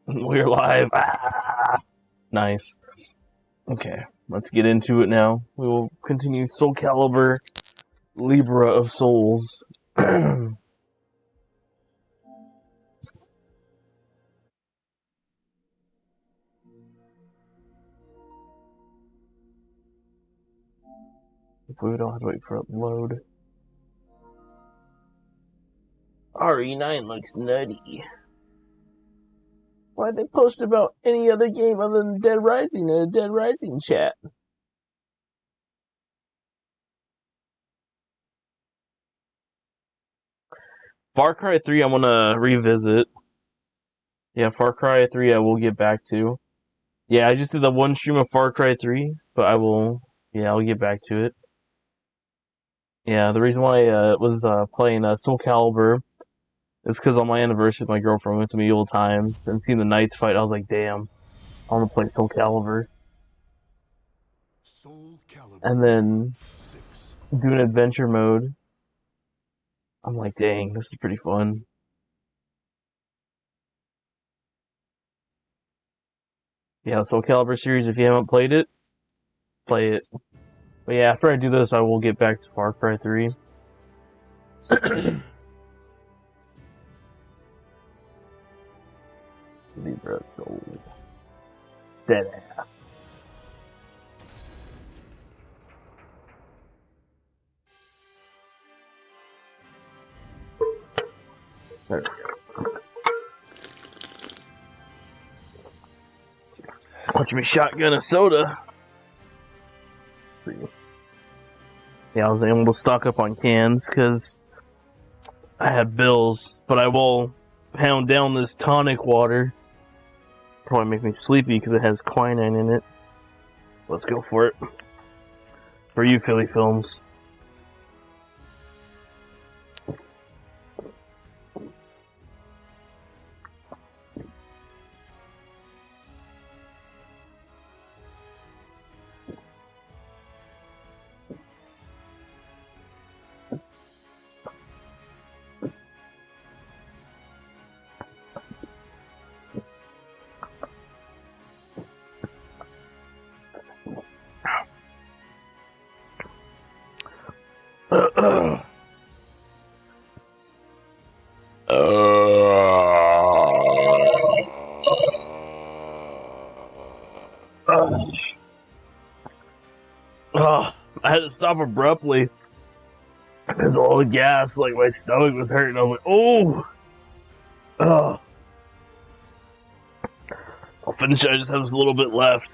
We're live. Ah! Nice. Okay, let's get into it now. We will continue Soul Calibur, Libra of Souls. If we don't have to wait for it to load. RE9 looks nutty. Why'd they post about any other game other than Dead Rising in a Dead Rising chat? Far Cry 3 I'm gonna revisit. Yeah, Far Cry 3 I will get back to. Yeah, I just did the one stream of Far Cry 3, but I'll get back to it. Yeah, the reason why I was playing Soul Calibur is because on my anniversary, my girlfriend went to Medieval Times and seen the Knights fight. I was like, damn, I want to play Soul Calibur. And then doing adventure mode, I'm like, dang, this is pretty fun. Yeah, Soul Calibur series, if you haven't played it, play it. But yeah, after I do this, I will get back to Far Cry 3. Libra of Souls. Dead ass. There we go. Watch me shotgun a soda. Yeah, I was able to stock up on cans because I had bills, but I will pound down this tonic water. Probably make me sleepy because it has quinine in it. Let's go for it. For you, Philly Films. I had to stop abruptly because all the gas, like my stomach was hurting. I was like, oh, I'll finish it. I just have this little bit left.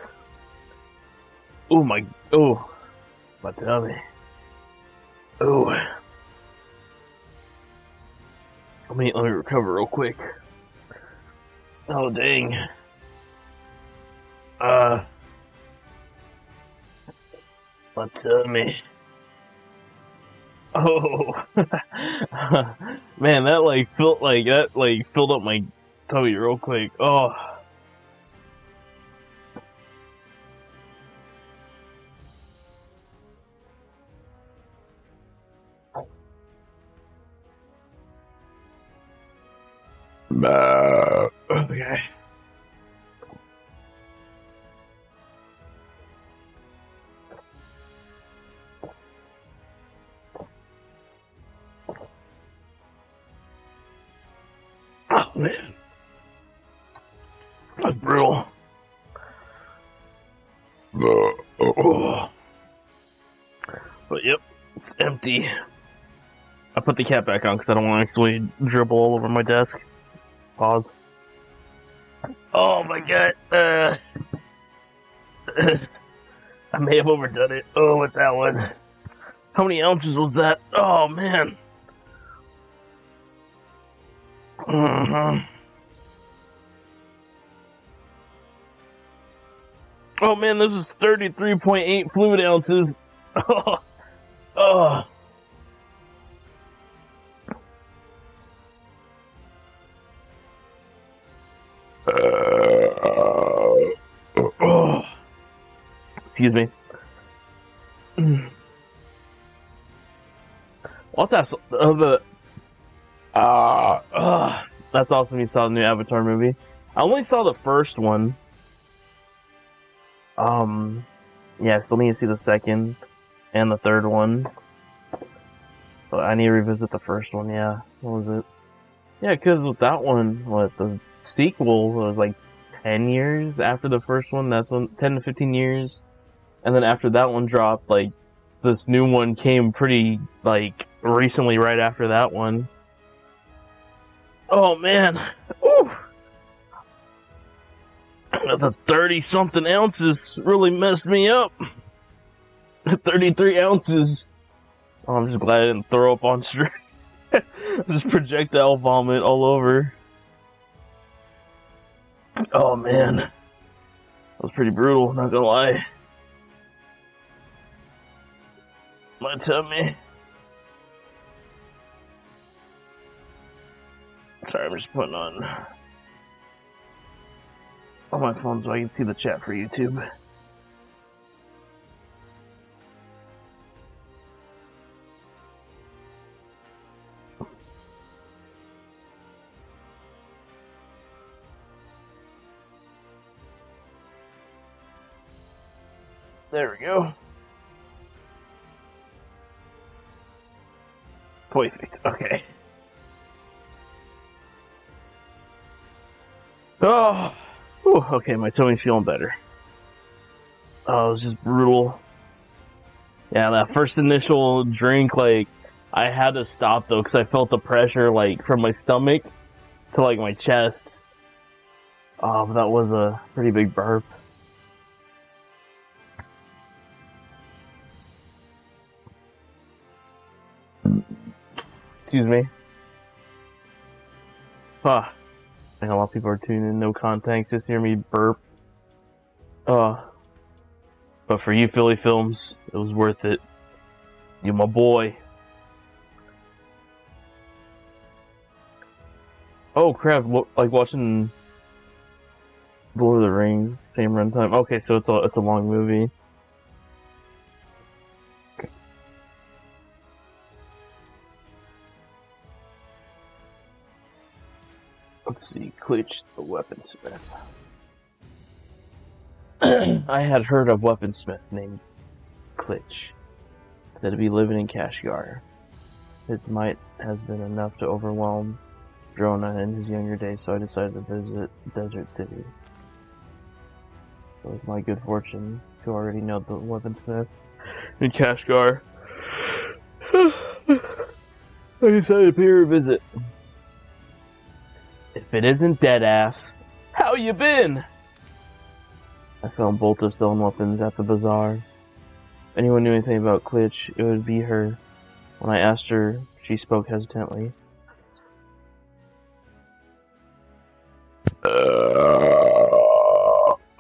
My tummy. Let me recover real quick. Oh, dang. My tummy. Oh. Man, that filled up my tummy real quick. Oh. Okay. Oh man, that's brutal. But yep, it's empty. I put the cap back on because I don't want to actually dribble all over my desk. Pause. Oh my god. I may have overdone it. Oh, with that one. How many ounces was that? Oh man. Oh man, this is 33.8 fluid ounces. Oh. Excuse me. What's that? That's awesome. You saw the new Avatar movie. I only saw the first one. Yeah, I still need to see the second and the third one. But I need to revisit the first one, yeah. What was it? Yeah, because with that one, the sequel was like 10 years after the first one. That's when 10 to 15 years. And then after that one dropped, like, this new one came pretty, like, recently right after that one. Oh, man. Ooh. The 30-something ounces really messed me up. 33 ounces. Oh, I'm just glad I didn't throw up on stream. Just projectile vomit all over. Oh, man. That was pretty brutal, not gonna lie. My tummy. Sorry, I'm just putting on my phone so I can see the chat for YouTube. There we go. Perfect. Okay. Oh. Whew, okay, my tummy's feeling better. Oh, it was just brutal. Yeah, that first initial drink, like, I had to stop, though, because I felt the pressure, like, from my stomach to, like, my chest. Oh, but that was a pretty big burp. Excuse me. I think a lot of people are tuning in, no context, just hear me burp. But for you Philly Films, it was worth it. You my boy. Oh crap, like watching Lord of the Rings, same runtime. Okay, so it's a long movie. Let's see, Klitsch the weaponsmith. I had heard of weaponsmith named Klitsch, that'd be living in Kashgar. His might has been enough to overwhelm Drona in his younger days, so I decided to visit Desert City. It was my good fortune to already know the weaponsmith in Kashgar. I decided to pay her a visit. If it isn't Deadass, how you been? I found Bolta selling weapons at the bazaar. If anyone knew anything about Klitsch, it would be her. When I asked her, she spoke hesitantly.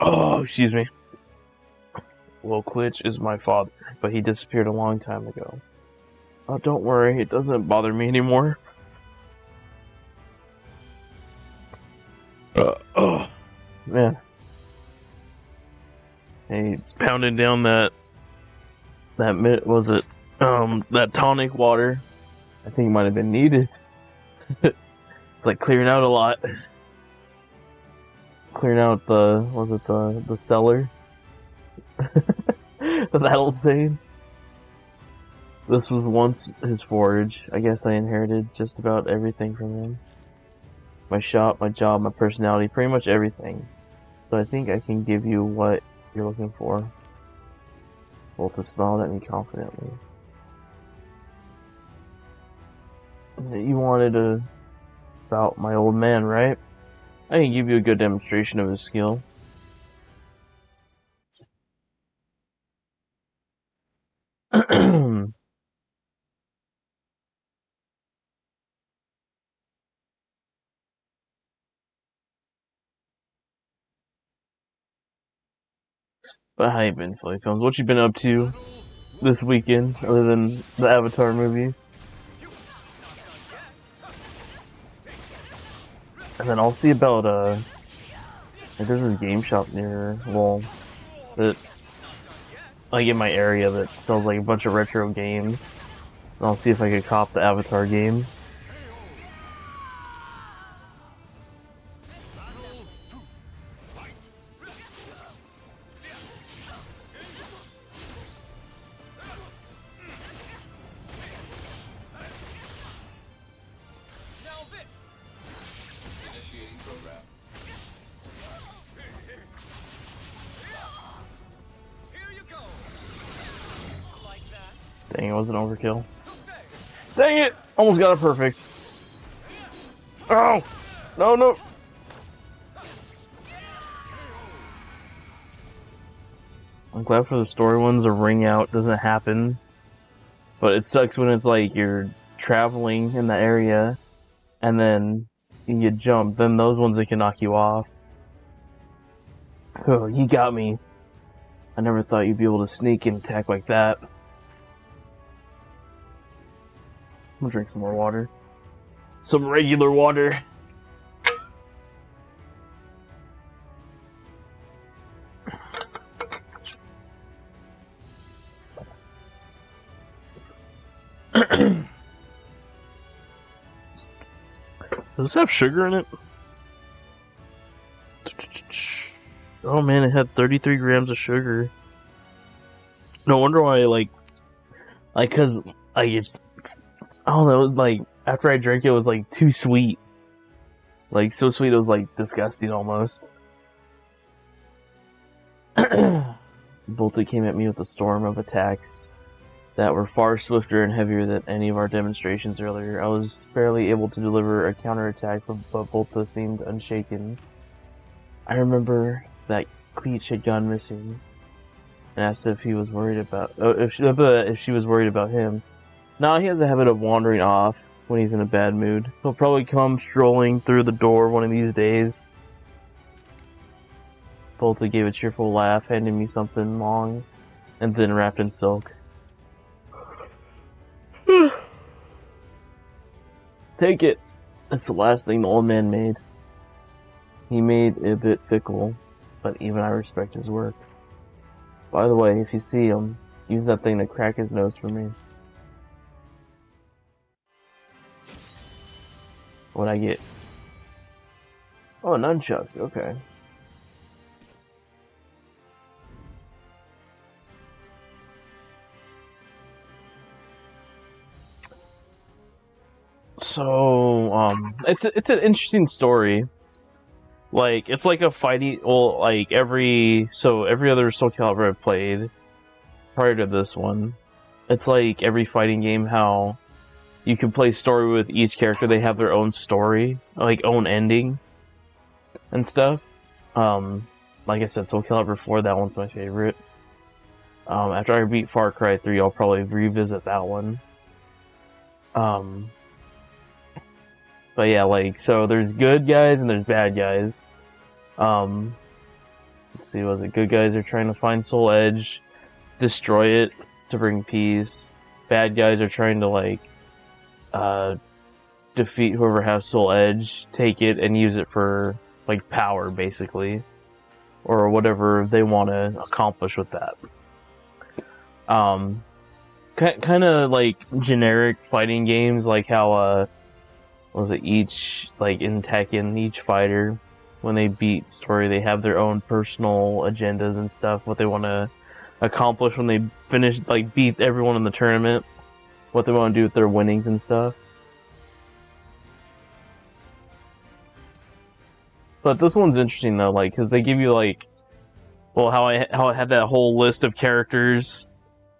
Oh, excuse me. Well, Klitsch is my father, but he disappeared a long time ago. Oh, don't worry, it doesn't bother me anymore. Oh, man. He's pounding down that tonic water. I think it might have been needed. It's like clearing out a lot. It's clearing out the cellar? That old saying? This was once his forge. I guess I inherited just about everything from him. My shop, my job, my personality, pretty much everything. So I think I can give you what you're looking for. Volta smiled at me confidently. You wanted about my old man, right? I can give you a good demonstration of his skill. But how you been, Philly Films? What you been up to this weekend, other than the Avatar movie? And then I'll see about, there's this game shop near, well, that, like in my area that sells like a bunch of retro games. And I'll see if I could cop the Avatar game. Dang, it wasn't overkill. Dang it! Almost got it perfect. Oh! No, no! I'm glad for the story ones, a ring out doesn't happen. But it sucks when it's like you're traveling in the area and then you get jumped. Then those ones that can knock you off. Oh, you got me. I never thought you'd be able to sneak and attack like that. I'm gonna drink some more water. Some regular water. Does this have sugar in it? Oh man, it had 33 grams of sugar. No wonder why, cause, I don't know, like, after I drank it, it was, like, too sweet. Like, so sweet it was, like, disgusting almost. Bolted came at me with a storm of attacks that were far swifter and heavier than any of our demonstrations earlier. I was barely able to deliver a counterattack, but Bolta seemed unshaken. I remember that Cleach had gone missing, and asked if he was worried about if she was worried about him. Now he has a habit of wandering off when he's in a bad mood. He'll probably come strolling through the door one of these days. Bolta gave a cheerful laugh, handing me something long and thin wrapped in silk. Take it. That's the last thing the old man made. He made it a bit fickle, but even I respect his work. By the way, if you see him, use that thing to crack his nose for me. What'd I get? Oh, a nunchuck. Okay. So, it's an interesting story. Like, it's like a fighting, well, like, every other Soul Calibur I've played, prior to this one, it's like every fighting game, how you can play story with each character, they have their own story, like, own ending, and stuff. Like I said, Soul Calibur 4, that one's my favorite. After I beat Far Cry 3, I'll probably revisit that one. But yeah, like, so there's good guys and there's bad guys. Let's see, was it good guys are trying to find Soul Edge, destroy it to bring peace. Bad guys are trying to, like, defeat whoever has Soul Edge, take it and use it for, like, power, basically. Or whatever they want to accomplish with that. Kind of like generic fighting games, like how, was it each, like in Tekken, each fighter, when they beat story, they have their own personal agendas and stuff, what they want to accomplish when they finish, like, beats everyone in the tournament, what they want to do with their winnings and stuff. But this one's interesting though, like, because they give you, like, well, how I had that whole list of characters,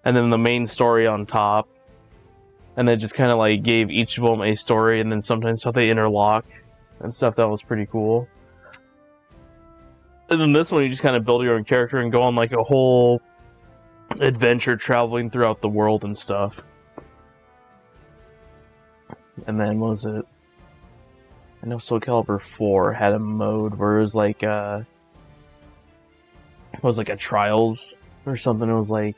and then the main story on top. And then just kind of like gave each of them a story, and then sometimes how they interlock and stuff. That was pretty cool. And then this one, you just kind of build your own character and go on like a whole adventure traveling throughout the world and stuff. And then, what was it? I know Soul Calibur 4 had a mode where it was like, it was like a Trials or something. It was like,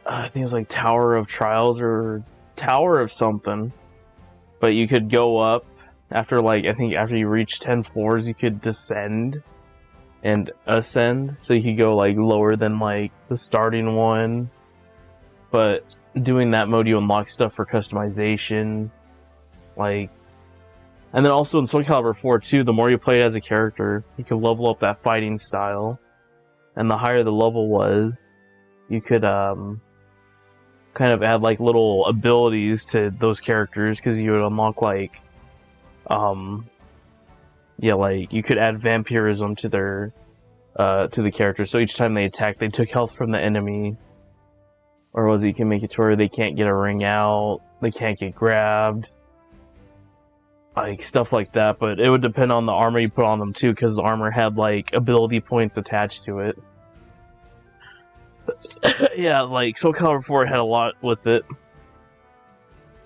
I think it was like Tower of Trials or Tower of something, but you could go up after, like, I think after you reach 10 floors, you could descend and ascend, so you could go, like, lower than, like, the starting one, but doing that mode, you unlock stuff for customization, like, and then also in Soul Calibur 4, too, the more you play as a character, you could level up that fighting style, and the higher the level was, you could, kind of add like little abilities to those characters, because you would unlock like Yeah, like you could add vampirism to their to the character. So each time they attack, they took health from the enemy. Or was it you can make it to where they can't get a ring out, they can't get grabbed, like stuff like that. But it would depend on the armor you put on them too, because the armor had like ability points attached to it. Yeah, like Soul Calibur 4 had a lot with it.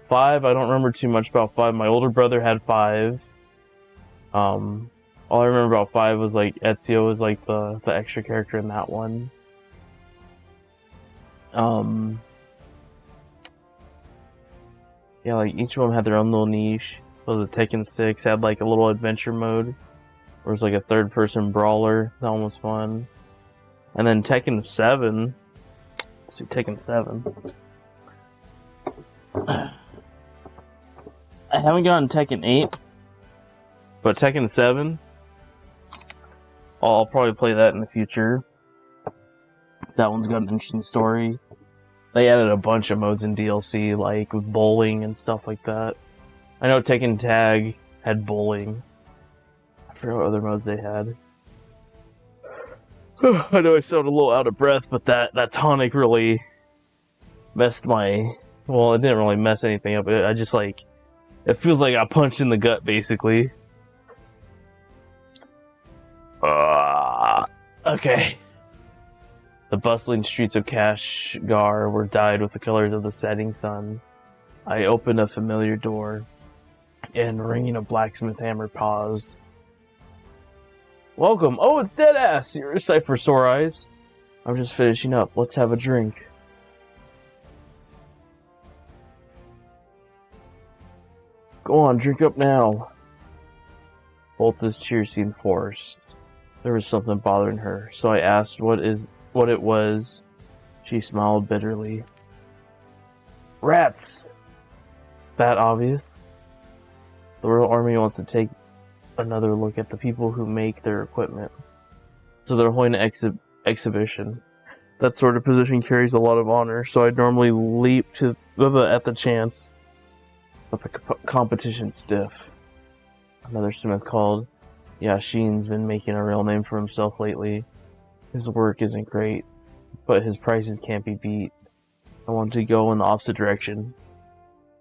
5, I don't remember too much about 5. My older brother had 5. All I remember about 5 was like Ezio was like the extra character in that one. Yeah, like each of them had their own little niche. So the Tekken 6 had like a little adventure mode, where it was like a third-person brawler. That one was fun. And then Tekken 7. Let's see, Tekken 7. I haven't gotten Tekken 8, but Tekken 7, I'll probably play that in the future. That one's got an interesting story. They added a bunch of modes in DLC, like with bowling and stuff like that. I know Tekken Tag had bowling. I forgot what other modes they had. I know I sound a little out of breath, but that tonic really messed my... Well, it didn't really mess anything up. I just like... It feels like I punched in the gut, basically. Okay. The bustling streets of Kashgar were dyed with the colors of the setting sun. I opened a familiar door, and ringing a blacksmith hammer paused. Welcome! Oh, it's Deadass! You're a sight for sore eyes. I'm just finishing up. Let's have a drink. Go on, drink up now. Volta's cheer seemed forced. There was something bothering her, so I asked what it was. She smiled bitterly. Rats! That obvious? The Royal Army wants to take another look at the people who make their equipment. So they're holding an exhibition. That sort of position carries a lot of honor, so I'd normally leap to at the chance. But the competition's stiff. Another smith called. Yashin's been making a real name for himself lately. His work isn't great, but his prices can't be beat. I want to go in the opposite direction.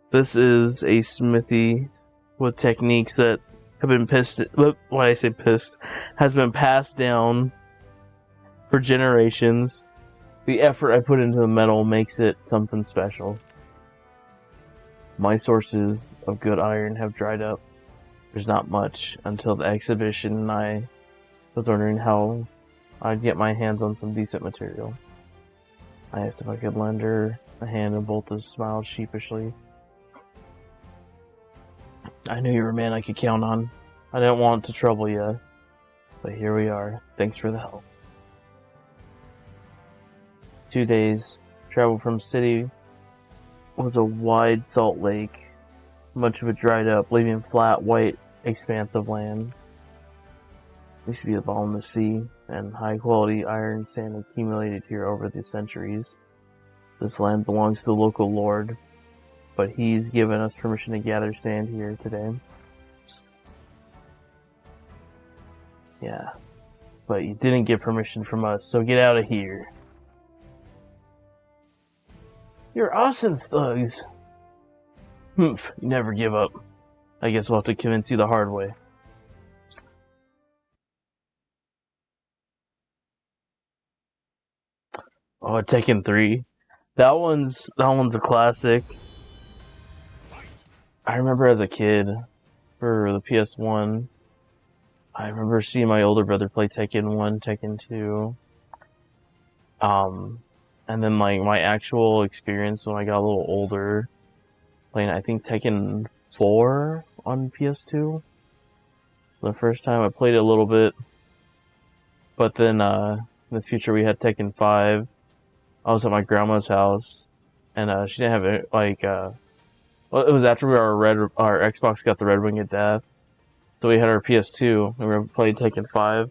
This is a smithy with techniques that have been has been passed down for generations. The effort I put into the metal makes it something special. My sources of good iron have dried up. There's not much until the exhibition, and I was wondering how I'd get my hands on some decent material. I asked if I could lend her a hand, and Bolta smiled sheepishly. I knew you were a man I could count on. I didn't want to trouble you, but here we are. Thanks for the help. 2 days. Travel from city was a wide salt lake. Much of it dried up, leaving flat, white expanse of land. Used to be the bottom of the sea, and high-quality iron sand accumulated here over the centuries. This land belongs to the local lord, but he's given us permission to gather sand here today. Yeah, but you didn't get permission from us, so get out of here. You're Austin's thugs! Humph, you never give up. I guess we'll have to convince you the hard way. Oh, Tekken 3. That one's a classic. I remember as a kid, for the PS1, I remember seeing my older brother play Tekken 1, Tekken 2. And then like my actual experience when I got a little older, playing I think Tekken 4 on PS2. The first time I played it a little bit, but then in the future we had Tekken 5. I was at my grandma's house, and she didn't have it. Like, well, it was after our Xbox got the Red Wing of Death, so we had our PS2 and we played Tekken 5.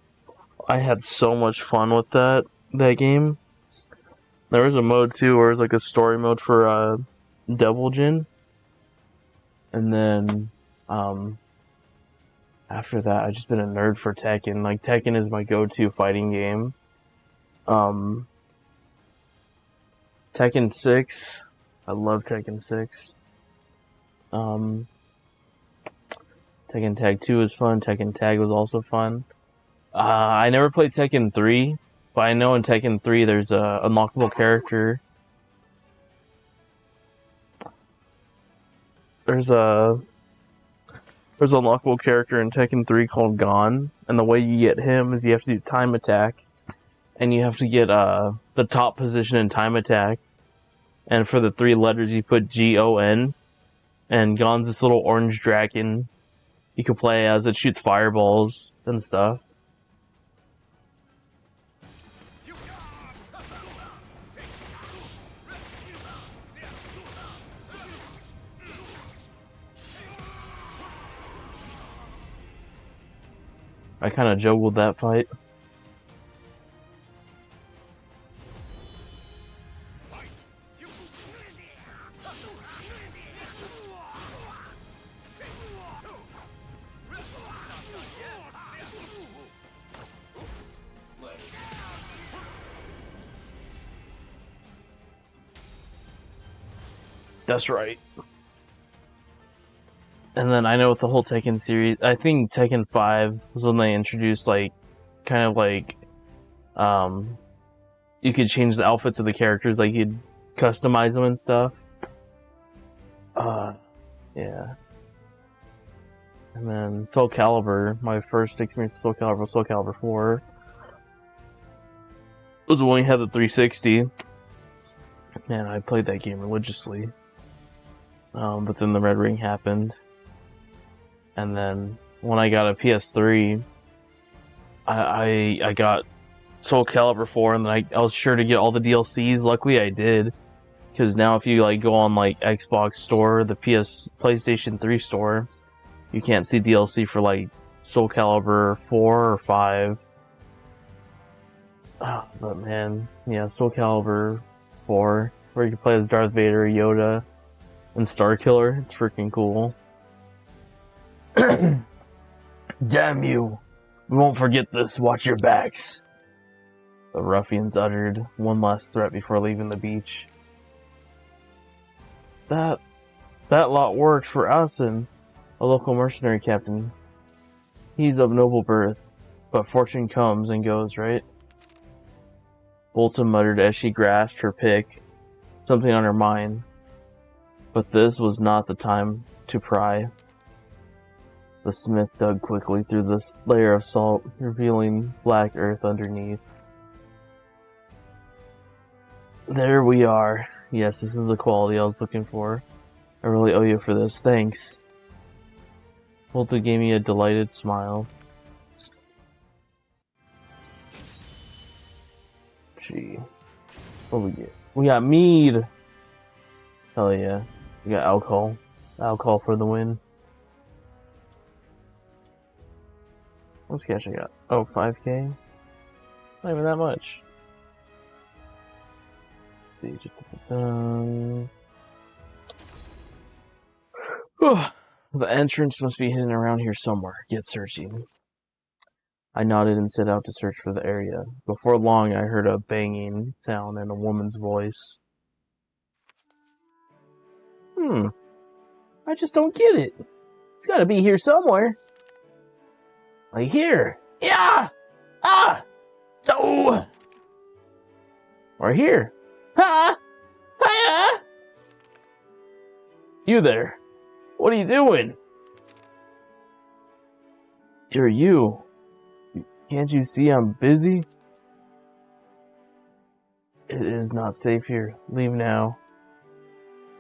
I had so much fun with that game. There was a mode too, where it was like a story mode for Devil Jin, and then After that, I've just been a nerd for Tekken. Like, Tekken is my go-to fighting game. Tekken 6. I love Tekken 6. Tekken Tag 2 was fun. Tekken Tag was also fun. I never played Tekken 3, but I know in Tekken 3 there's a unlockable character. There's an unlockable character in Tekken 3 called Gon, and the way you get him is you have to do time attack, and you have to get the top position in time attack, and for the 3 letters you put Gon, and Gon's this little orange dragon you can play as it shoots fireballs and stuff. I kind of juggled that fight. That's right. And then I know with the whole Tekken series, I think Tekken 5 was when they introduced, like, kind of like, you could change the outfits of the characters, like, you'd customize them and stuff. Yeah. And then Soul Calibur, my first experience with Soul Calibur was Soul Calibur 4. It was when we had the 360. Man, I played that game religiously. But then the Red Ring happened. And then when I got a PS3, I got Soul Calibur 4, and then I was sure to get all the DLCs. Luckily, I did, because now if you like go on like Xbox Store, the PlayStation 3 store, you can't see DLC for like Soul Calibur 4 or 5. But man, yeah, Soul Calibur 4, where you can play as Darth Vader, Yoda, and Starkiller. It's freaking cool. Damn you! We won't forget this, watch your backs! The ruffians uttered one last threat before leaving the beach. That lot works for us and a local mercenary captain. He's of noble birth, but fortune comes and goes, right? Bolton muttered as she grasped her pick, something on her mind. But this was not the time to pry. The smith dug quickly through this layer of salt, revealing black earth underneath. There we are. Yes, this is the quality I was looking for. I really owe you for this. Thanks. Bolton gave me a delighted smile. Gee. What do we get? We got mead! Hell yeah. We got alcohol. Alcohol for the win. What's cash I got? Oh, 5k? Not even that much. The entrance must be hidden around here somewhere. Get searching. I nodded and set out to search for the area. Before long, I heard a banging sound and a woman's voice. I just don't get it. It's gotta be here somewhere. Like here. Yeah! Ah! So! Or here. Ha! Hiya! You there. What are you doing? You're you. Can't you see I'm busy? It is not safe here. Leave now.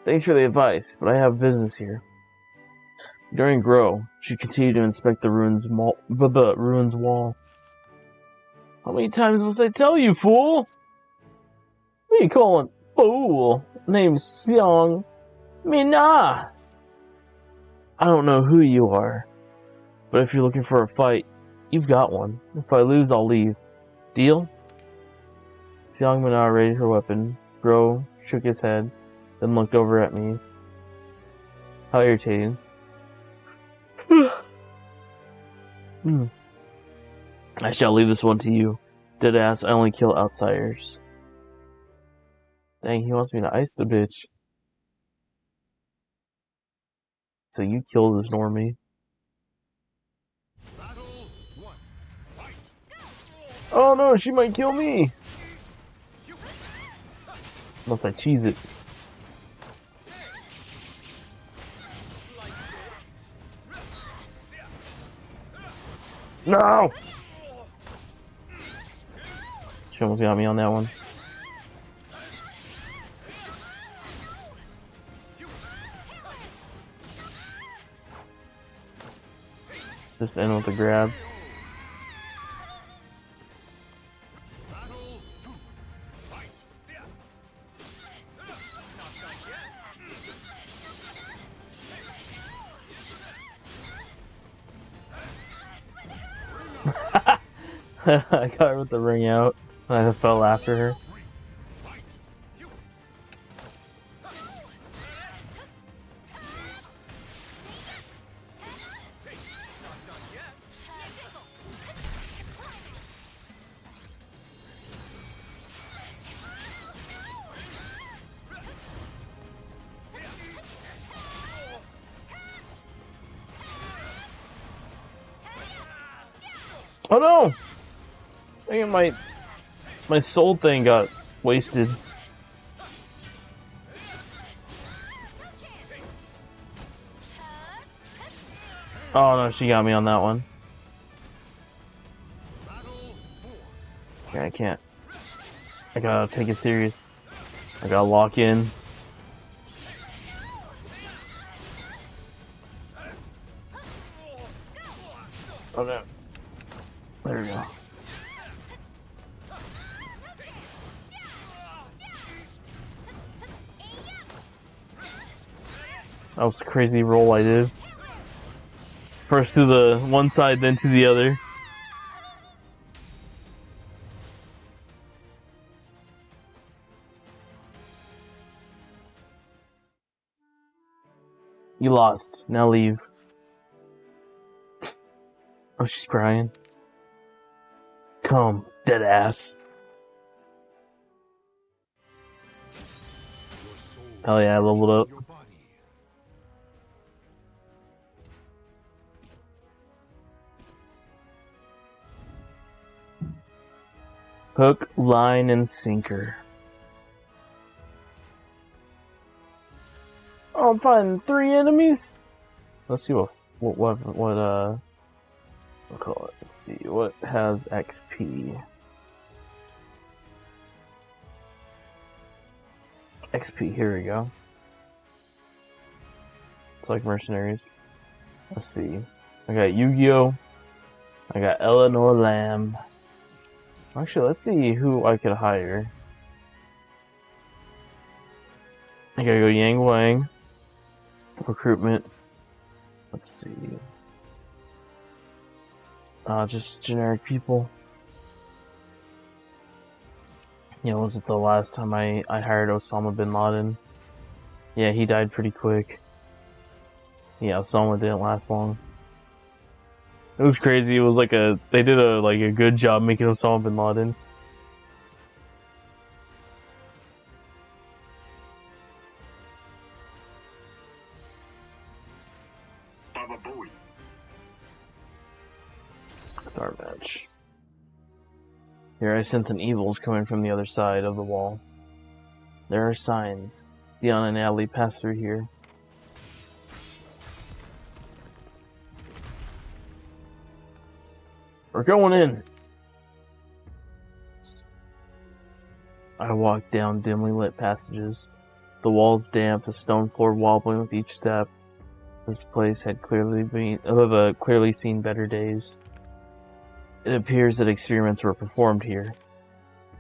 Thanks for the advice, but I have business here. During Grow, she continued to inspect the ruins wall. How many times must I tell you, fool? What are you calling fool? Name's Xiong Mina. I don't know who you are, but if you're looking for a fight, you've got one. If I lose, I'll leave. Deal? Xiong Mina raised her weapon. Grow shook his head, then looked over at me. How irritating. I shall leave this one to you. Deadass, I only kill outsiders. Dang, he wants me to ice the bitch. So you kill this normie. Oh no, she might kill me! Unless I cheese it. No! She almost got me on that one. Just end with a grab. I got her with the ring out. I fell after her. Oh no! I think my soul thing got wasted. Oh no, she got me on that one. Okay, I can't. I gotta take it serious. I gotta lock in. Oh no. There we go. That was a crazy roll I did. First to the one side, then to the other. You lost. Now leave. Oh, she's crying. Come, dead ass. Hell yeah, I leveled up. Hook, line, and sinker. Oh, I'm fighting 3 enemies? Let's see what we'll call it. Let's see, what has XP? XP, here we go. It's like mercenaries. Let's see. I got Yu-Gi-Oh! I got Eleanor Lamb. Actually, let's see who I could hire. I gotta go Yang Wang. Recruitment. Let's see. Just generic people. Yeah, was it the last time I hired Osama bin Laden? Yeah, he died pretty quick. Yeah, Osama didn't last long. It was crazy. It was like they did a good job making Osama bin Laden. Start match. Here I sense an evil's coming from the other side of the wall. There are signs. Dion and Natalie pass through here. We're going in. I walk down dimly lit passages. The walls damp, the stone floor wobbling with each step. This place had clearly seen better days. It appears that experiments were performed here.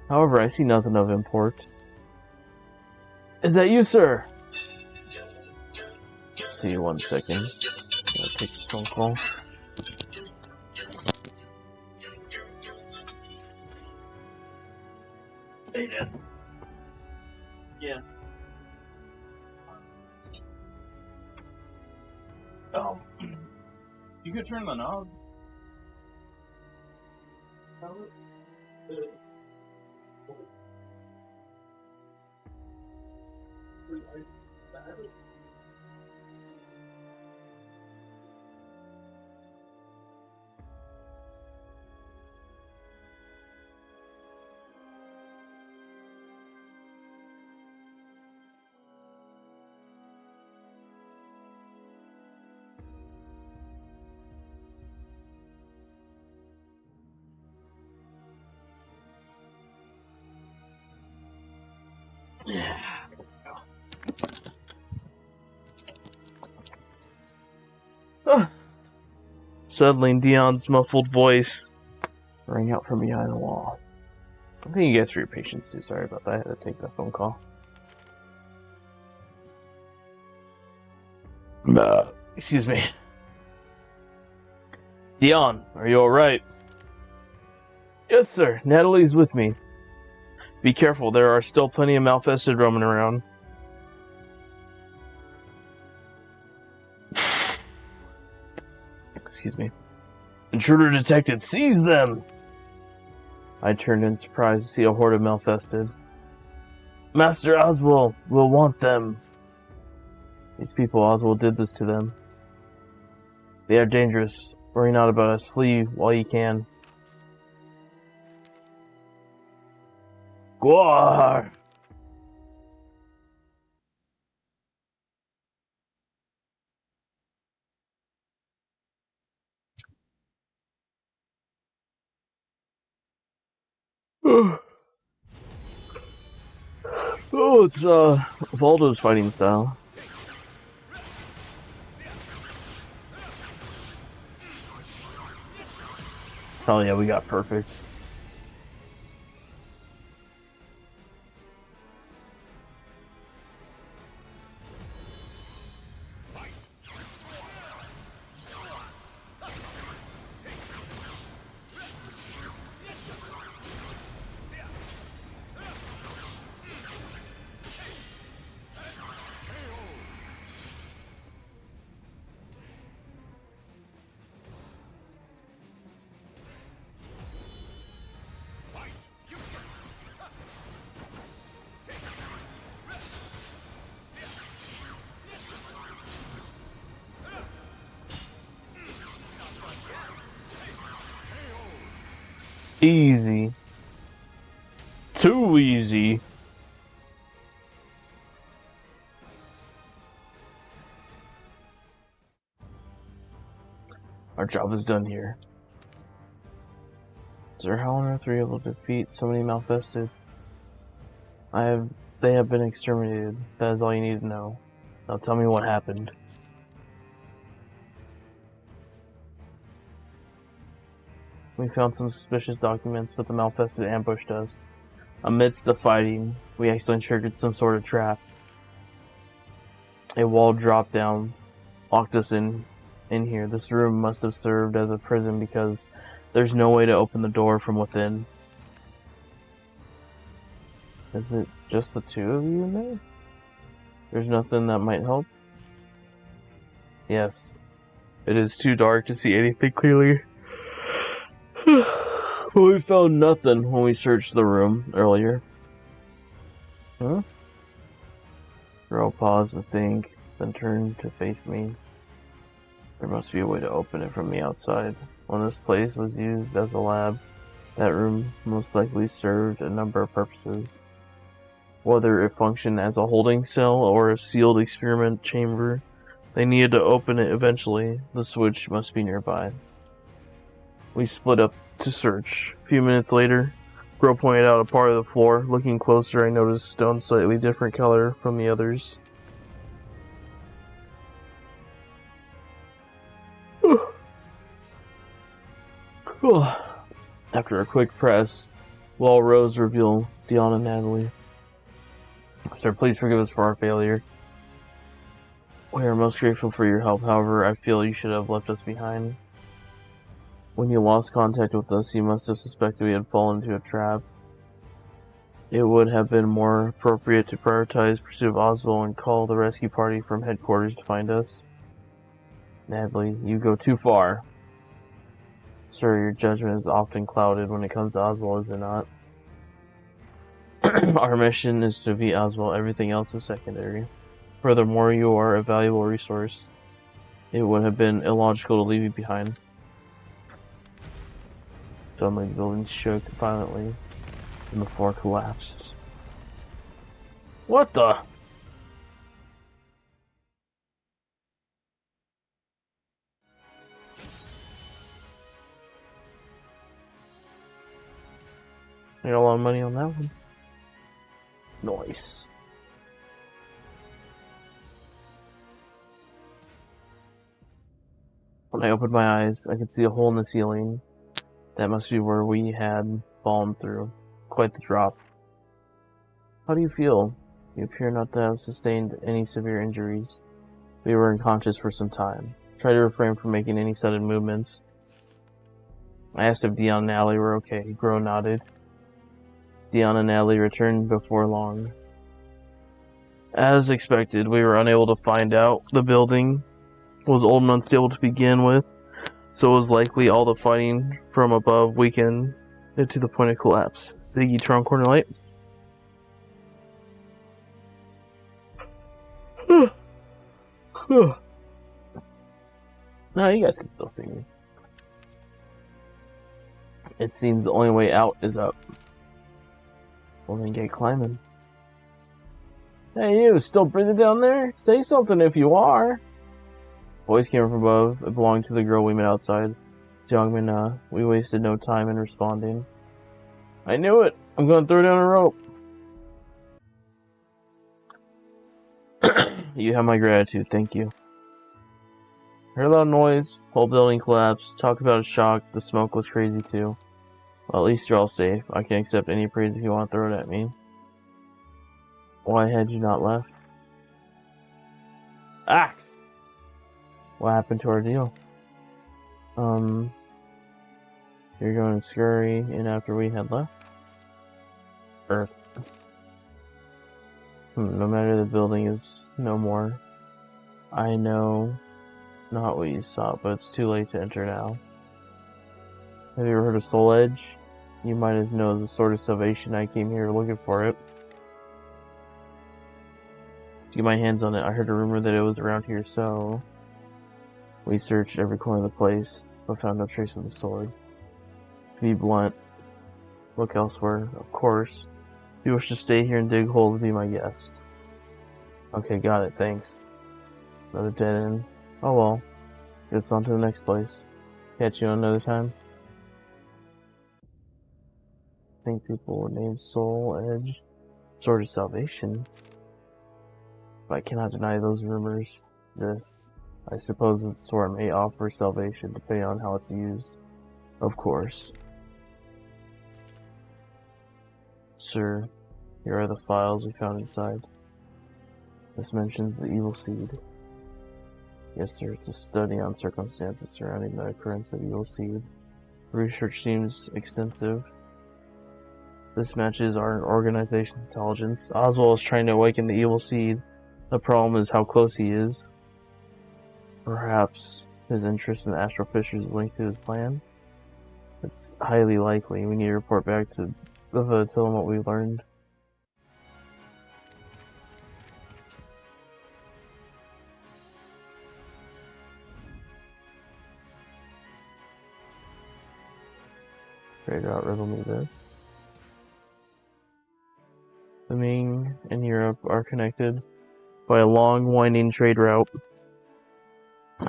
However, I see nothing of import. Is that you, sir? See you 1 second. I'm gonna take this phone call. Hey, Dad. Yeah. You could turn the knob. Yeah. Suddenly, Dion's muffled voice rang out from behind the wall. Thank you guys for your patience too. Sorry about that. I had to take that phone call. Excuse me. Dion, are you alright? Yes, sir. Natalie's with me. Be careful, there are still plenty of Malfested roaming around. Excuse me. Intruder detected! Seize them! I turned in surprise to see a horde of Malfested. Master Oswald will want them. These people, Oswald did this to them. They are dangerous. Worry not about us. Flee while you can. Gwar! Oh, it's Valdo's fighting style. Oh yeah, we got perfect. Easy. Too easy. Our job is done here. Sir, how on earth were you able to defeat so many Malfested? They have been exterminated. That is all you need to know. Now tell me what happened. We found some suspicious documents, but the Malfested ambushed us. Amidst the fighting, we accidentally triggered some sort of trap. A wall dropped down, locked us in here. This room must have served as a prison because there's no way to open the door from within. Is it just the two of you in there? There's nothing that might help? Yes. It is too dark to see anything clearly. But we found nothing when we searched the room earlier. Huh? Girl paused to think, then turned to face me. There must be a way to open it from the outside. When this place was used as a lab, that room most likely served a number of purposes. Whether it functioned as a holding cell or a sealed experiment chamber, they needed to open it eventually. The switch must be nearby. We split up to search. A few minutes later, Gro pointed out a part of the floor. Looking closer, I noticed stone slightly different color from the others. After a quick press, Wall Rose revealed Dion and Natalie. Sir, please forgive us for our failure. We are most grateful for your help. However, I feel you should have left us behind. When you lost contact with us, you must have suspected we had fallen into a trap. It would have been more appropriate to prioritize pursuit of Oswald and call the rescue party from headquarters to find us. Natalie, you go too far. Sir, your judgment is often clouded when it comes to Oswald, is it not? Our mission is to defeat Oswald. Everything else is secondary. Furthermore, you are a valuable resource. It would have been illogical to leave you behind. Suddenly, the building shook violently, and the floor collapsed. What the? I got a lot of money on that one. Nice. When I opened my eyes, I could see a hole in the ceiling. That must be where we had fallen through. Quite the drop. How do you feel? You appear not to have sustained any severe injuries. We were unconscious for some time. Try to refrain from making any sudden movements. I asked if Dion and Allie were okay. Gro nodded. Dion and Allie returned before long. As expected, we were unable to find out the building was old and unstable to begin with, so it was likely all the fighting from above weakened it to the point of collapse. Ziggy, turn on corner light. No, you guys can still see me. It seems the only way out is up. Well, then get climbing. Hey, you, still breathing down there? Say something if you are. Voice came from above. It belonged to the girl we met outside. Jongmin, we wasted no time in responding. I knew it. I'm going to throw down a rope. You have my gratitude. Thank you. Heard a loud noise. Whole building collapsed. Talk about a shock. The smoke was crazy too. Well, at least you're all safe. I can accept any praise if you want to throw it at me. Why had you not left? Ah! What happened to our deal? You're going to scurry in after we had left? Earth. No matter, the building is no more. I know not what you sought, but it's too late to enter now. Have you ever heard of Soul Edge? You might as know the sword of salvation. I came here looking for it. To get my hands on it, I heard a rumor that it was around here, so we searched every corner of the place, but found no trace of the sword. To be blunt, look elsewhere, of course. If you wish to stay here and dig holes, be my guest. Okay, got it, thanks. Another dead end. Oh well. Guess on to the next place. Catch you another time. I think people would name Soul Edge Sword of Salvation. But I cannot deny those rumors exist. I suppose that the sword may offer salvation depending on how it's used. Of course. Sir, here are the files we found inside. This mentions the evil seed. Yes, sir, it's a study on circumstances surrounding the occurrence of evil seed. Research seems extensive. This matches our organization's intelligence. Oswald is trying to awaken the evil seed. The problem is how close he is. Perhaps his interest in the astral fissures is linked to his plan? It's highly likely. We need to report back to tell him what we learned. Trade route riddle me this. The Ming and Europe are connected by a long, winding trade route.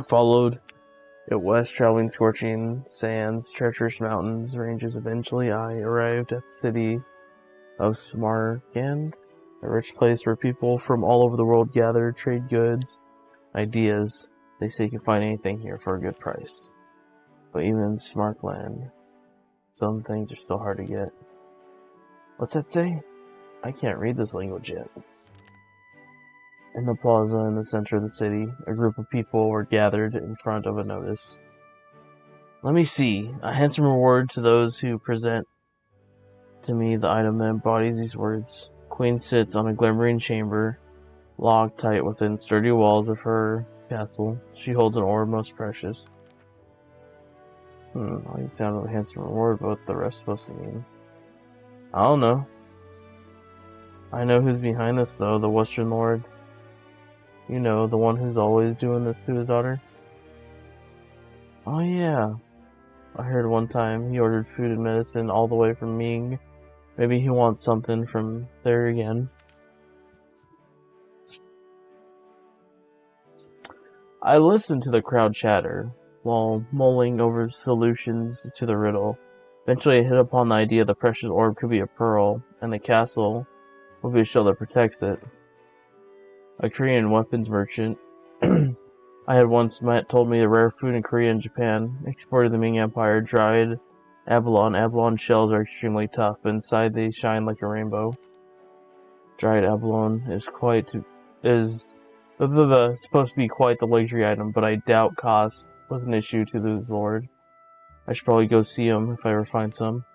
Followed it west, traveling scorching sands, treacherous mountains, ranges. Eventually, I arrived at the city of Samarkand, a rich place where people from all over the world gather, trade goods, ideas. They say you can find anything here for a good price. But even in Smartland, some things are still hard to get. What's that say? I can't read this language yet. In the plaza in the center of the city, a group of people were gathered in front of a notice. Let me see. A handsome reward to those who present to me the item that embodies these words. Queen sits on a glimmering chamber, locked tight within sturdy walls of her castle. She holds an orb most precious. I like the sound of a handsome reward, but what the rest supposed to mean? I don't know. I know who's behind this, though, the Western Lord. You know, the one who's always doing this to his daughter. Oh yeah. I heard one time he ordered food and medicine all the way from Ming. Maybe he wants something from there again. I listened to the crowd chatter while mulling over solutions to the riddle. Eventually I hit upon the idea the precious orb could be a pearl, and the castle will be a shell that protects it. A Korean weapons merchant I had once met told me the rare food in Korea and Japan, exported to the Ming Empire, dried abalone. Abalone shells are extremely tough, but inside they shine like a rainbow. Dried abalone is supposed to be quite the luxury item, but I doubt cost was an issue to his lord. I should probably go see him if I ever find some.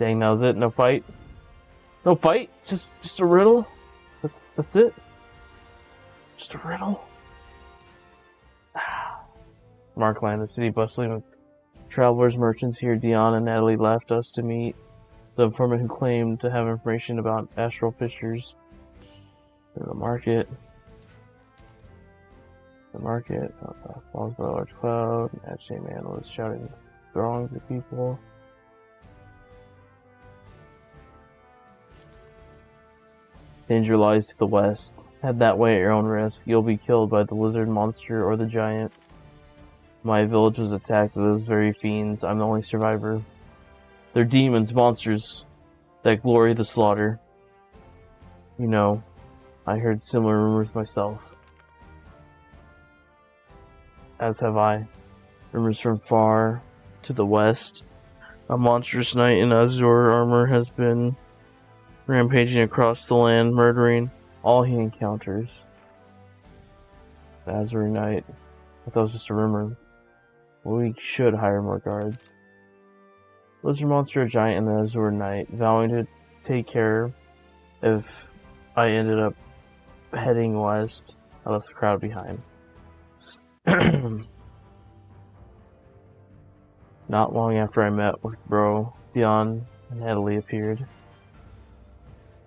Dang, that was it? No fight? No fight? Just a riddle? That's it? Just a riddle? Markland, the city bustling with travelers, merchants here. Dion and Natalie left us to meet the informant who claimed to have information about astral fissures. In the market. Falls by a large cloud. An agitated man was shouting throngs of people. Danger lies to the west. Head that way at your own risk. You'll be killed by the lizard monster or the giant. My village was attacked by those very fiends. I'm the only survivor. They're demons, monsters that glory the slaughter. You know, I heard similar rumors myself. As have I. Rumors from far to the west. A monstrous knight in azure armor has been rampaging across the land, murdering all he encounters. The azure knight. I thought it was just a rumor. We should hire more guards. Lizard monster, a giant, and the azure knight, vowing to take care if I ended up heading west. I left the crowd behind. Not long after I met with Bro, Dion and Natalie appeared.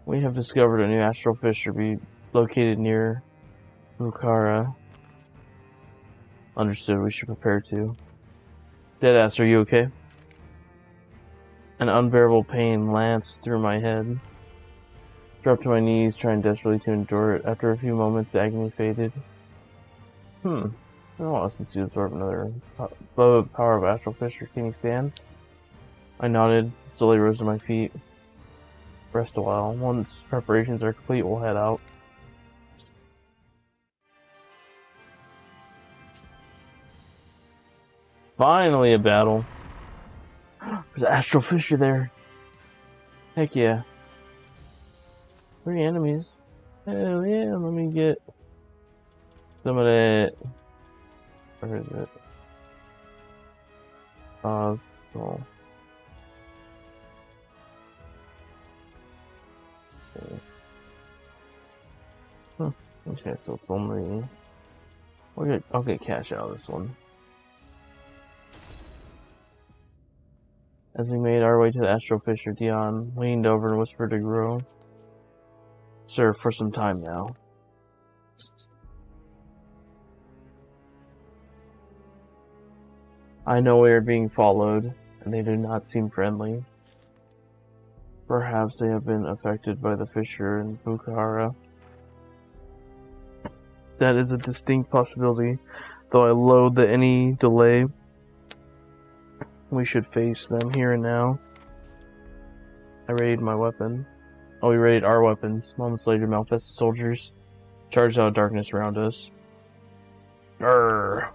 We have discovered a new astral fissure be located near Bukhara. Understood, we should prepare to. Deadass, are you okay? An unbearable pain lanced through my head. Dropped to my knees, trying desperately to endure it. After a few moments, the agony faded. I don't want to since you absorb another power of astral fissure. Can you stand? I nodded, slowly rose to my feet. Rest a while. Once preparations are complete, we'll head out. Finally a battle. There's an astral fissure there. Heck yeah. 3 enemies. Hell yeah, let me get some of that. Where is it? Oh. Okay, so it's only... I'll get cash out of this one. As we made our way to the astral fissure, Dion leaned over and whispered to Gro. Sir, for some time now. I know we are being followed, and they do not seem friendly. Perhaps they have been affected by the fissure in Bukhara. That is a distinct possibility, though I loathe that any delay. We should face them here and now. I readied my weapon. Oh, we raided our weapons. Moments later, malfested soldiers charged out of darkness around us. Grrr.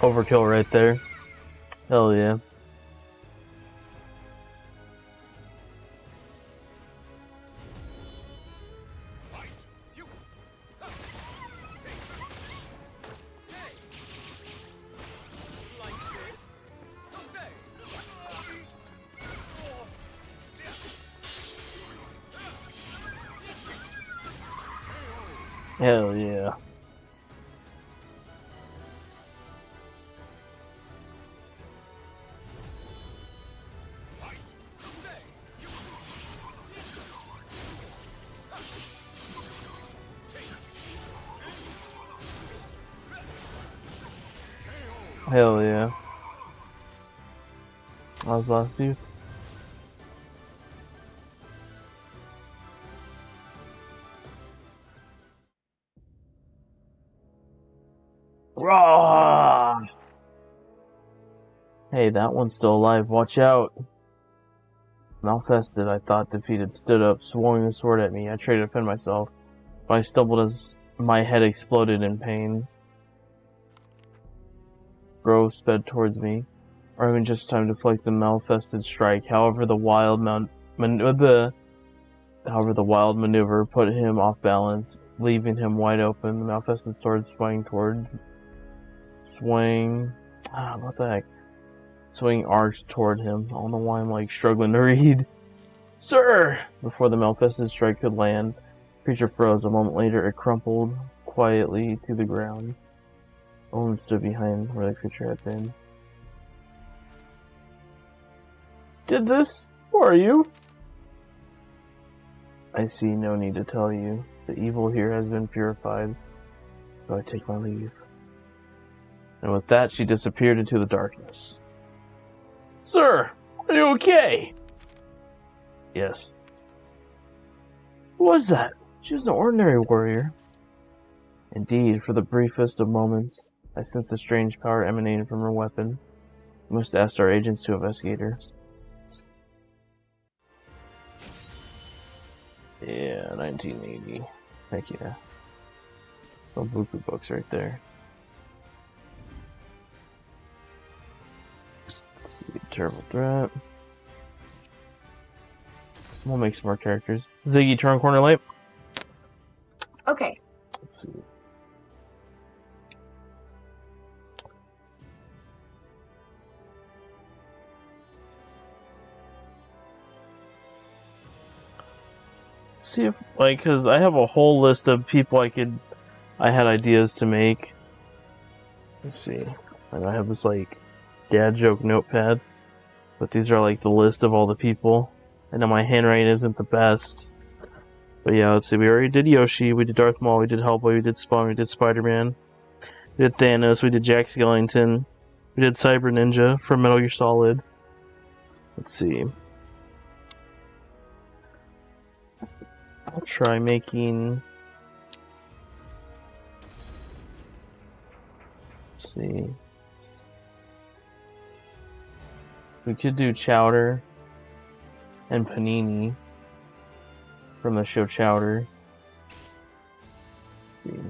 Overkill right there. Hell yeah. Hell yeah. Hell yeah. I was last dude. Raw! Hey, that one's still alive. Watch out. Malfested, I thought, defeated, stood up, swung the sword at me. I tried to defend myself, but I stumbled as my head exploded in pain. Grove sped towards me, arriving just in time to deflect the Malfested strike. However, the wild maneuver put him off balance, leaving him wide open. The Malfested sword what the heck? Swing arced toward him. I don't know why I'm like struggling to read. Sir! Before the Malfested strike could land, the creature froze. A moment later, it crumpled quietly to the ground. Owen stood behind where the creature had been. Did this? Who are you? I see no need to tell you. The evil here has been purified. So I take my leave. And with that, she disappeared into the darkness. Sir, are you okay? Yes. Who was that? She was no ordinary warrior. Indeed, for the briefest of moments, I sensed a strange power emanating from her weapon. We must ask our agents to investigate her. Yeah, 1980. Heck yeah. Some Buku books right there. Let's see, terrible threat. We'll make some more characters. Ziggy, turn on corner light. Okay. Let's see. See if, like, because I have a whole list of people I had ideas to make. Let's see. And I have this, like, dad joke notepad. But these are, like, the list of all the people. I know my handwriting isn't the best. But yeah, let's see. We already did Yoshi, we did Darth Maul, we did Hellboy, we did Spawn, we did Spider-Man. We did Thanos, we did Jack Skellington. We did Cyber Ninja from Metal Gear Solid. Let's see. I'll try making... Let's see. We could do Chowder and Panini from the show Chowder. Let's see.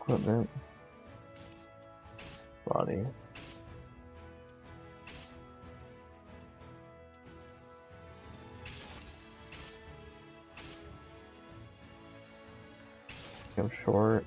Equipment. Body. Go short.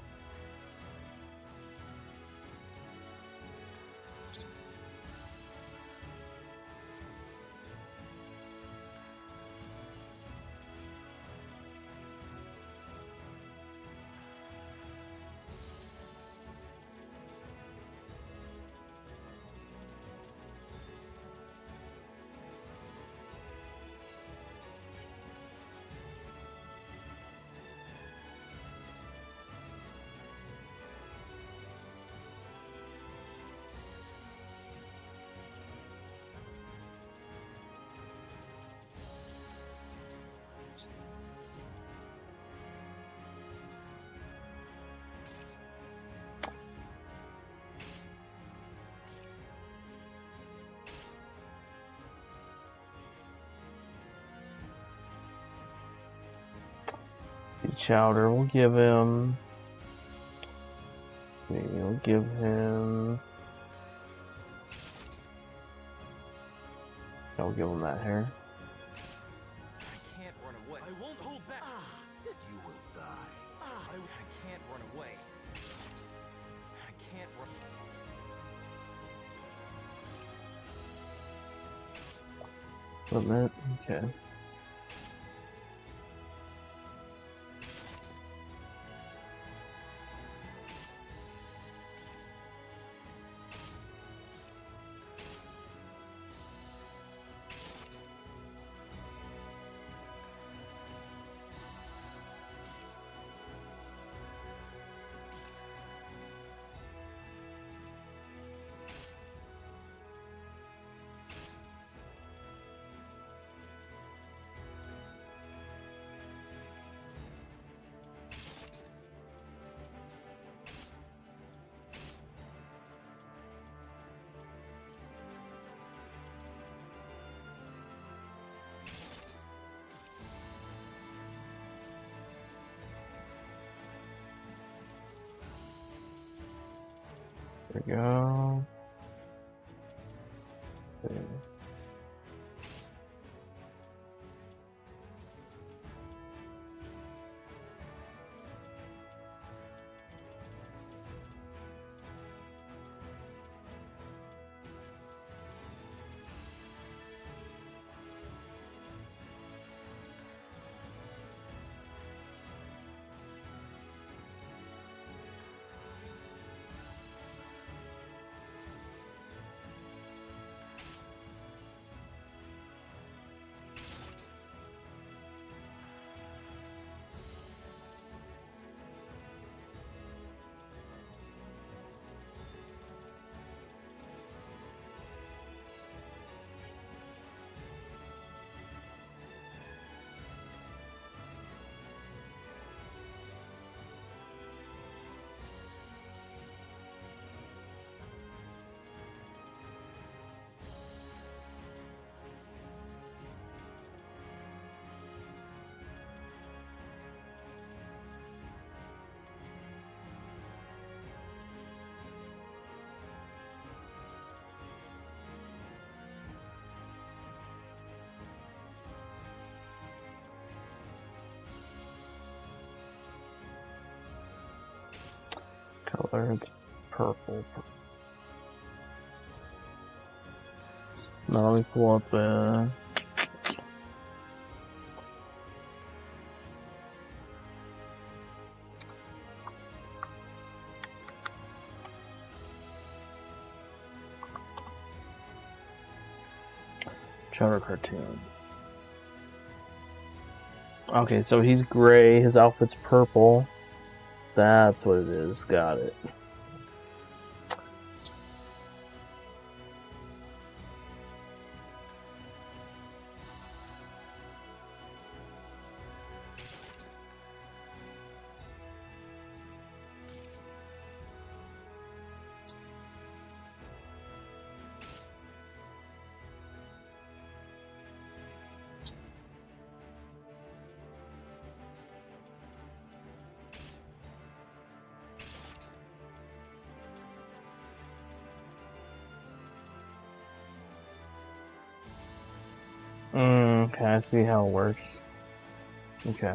Chowder. We'll give him. We'll give him. I'll give him that hair. I can't run away. I won't hold back. This you will die. I can't run away. I can't run. Equipment. Okay. There we go. Okay. Color, it's purple. Now let me pull up Chowder cartoon. Okay, so he's gray, his outfit's purple. That's what it is, got it. Okay, I see how it works. Okay.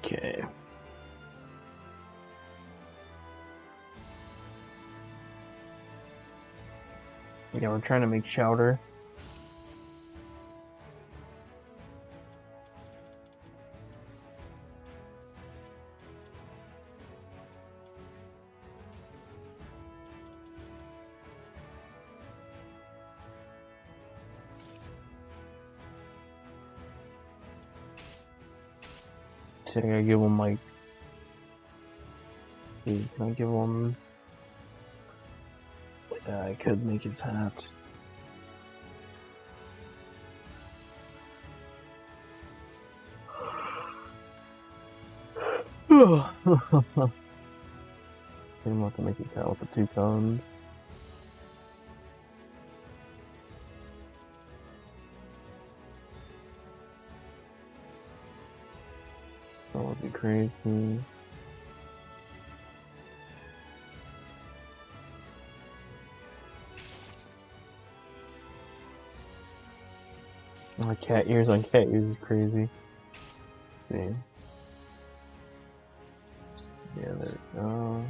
Okay. Yeah, we're trying to make chowder. So I gotta give him like. Can I give him? I could make his hat. I'm about to make his hat with the 2 cones. That would be crazy. Oh, cat ears on cat ears is crazy. See. Yeah, there we go.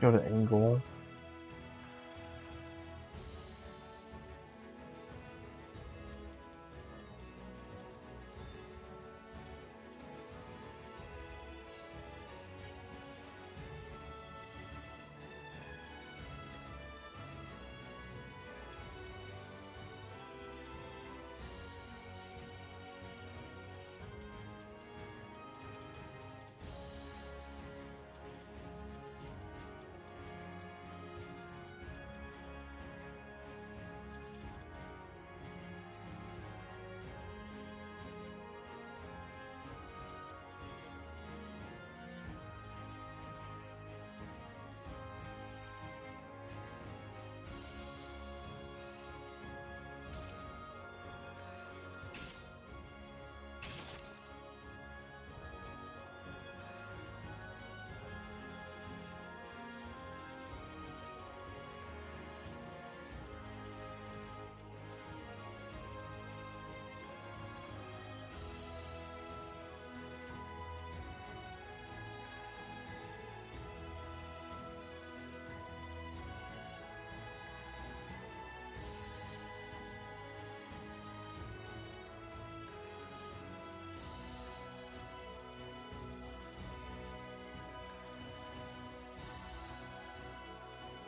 Go to angle.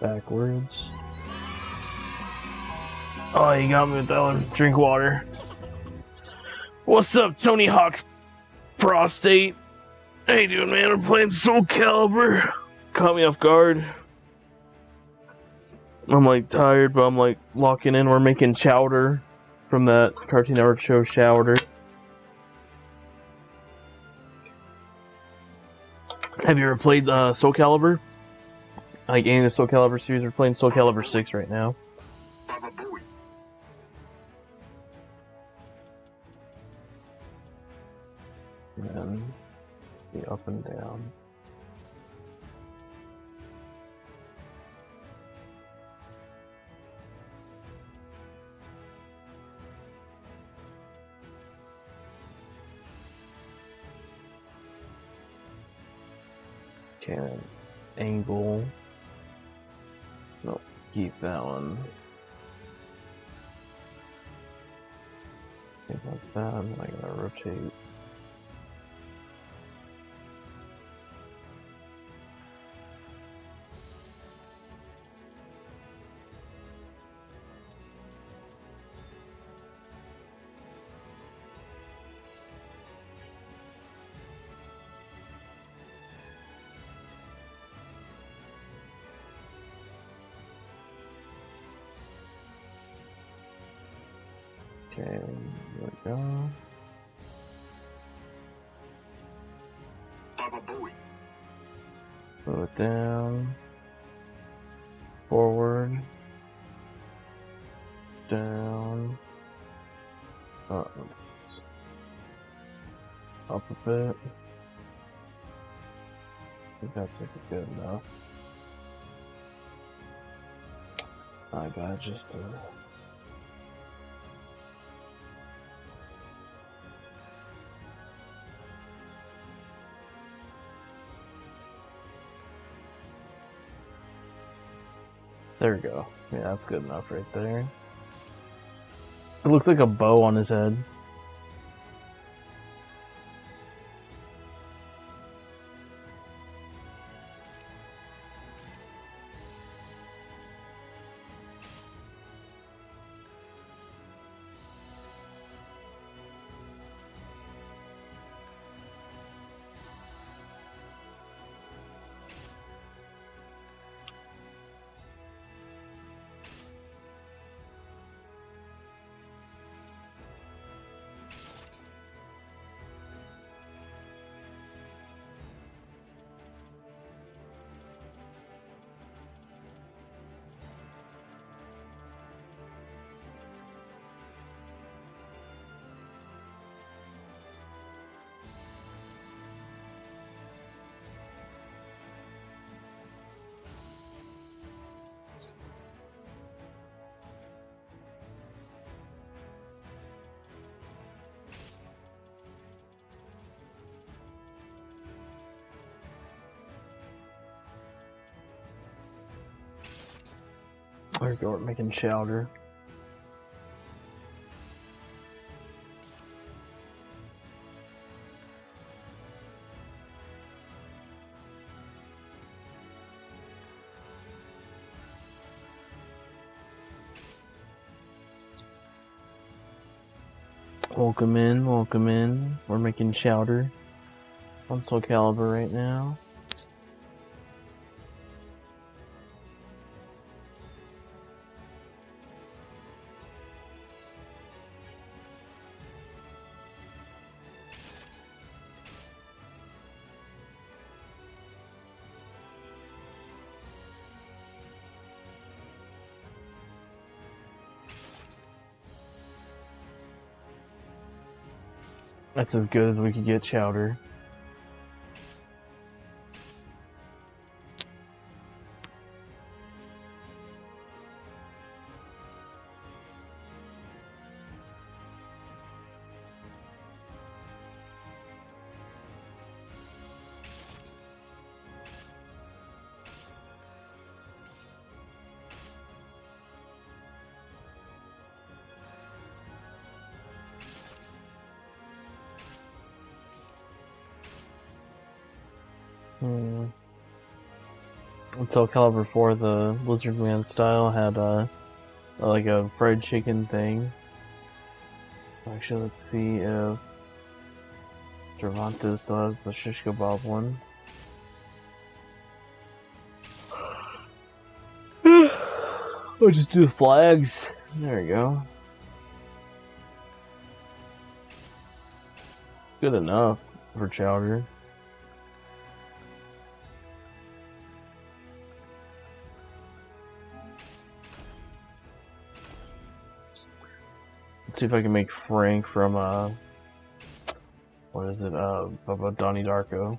Backwards. Oh, you got me with that one. Drink water. What's up, Tony Hawk's prostate? How you doing, man? I'm playing Soul Calibur. Caught me off guard. I'm like tired, but I'm like locking in. We're making chowder from that Cartoon Network show, Chowder. Have you ever played Soul Calibur? Like any of the Soul Calibur series? We're playing Soul Calibur 6 right now. And then the up and down. Okay, angle. No, keep that one. Like that, I'm gonna rotate. Okay, there we go. Slow it down. Forward. Down. Up. Up a bit. I think that's like good enough. I got just to. There we go. Yeah, that's good enough right there. It looks like a bow on his head. There we go, we're making chowder. Welcome in, welcome in. We're making chowder on Soul Calibur right now. That's as good as we could get chowder. until Caliber 4, the Lizard Man style had like a fried chicken thing. Actually, let's see if Gervonta still has the shish kebab one. We'll just do flags. There we go. Good enough for chowder. Let's see if I can make Frank from what is it? About Donnie Darko.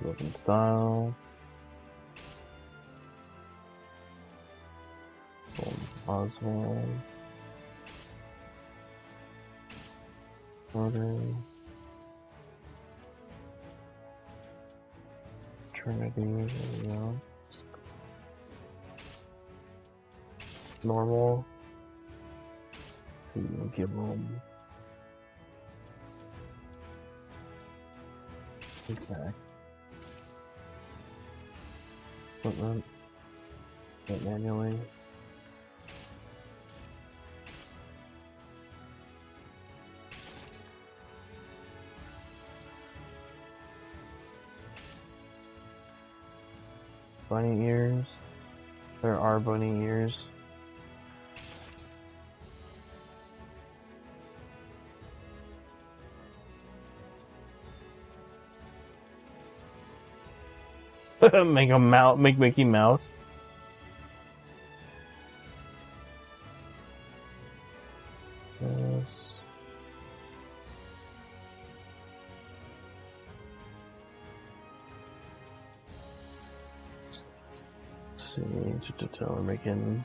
Looking style. Oswald. Order. Trinity. There we go. Normal. Let's see, we'll give them. Okay. Equipment. Do it manually. Bunny ears. There are bunny ears. Make a mouse. Make Mickey Mouse. Yes. Let's see, we're making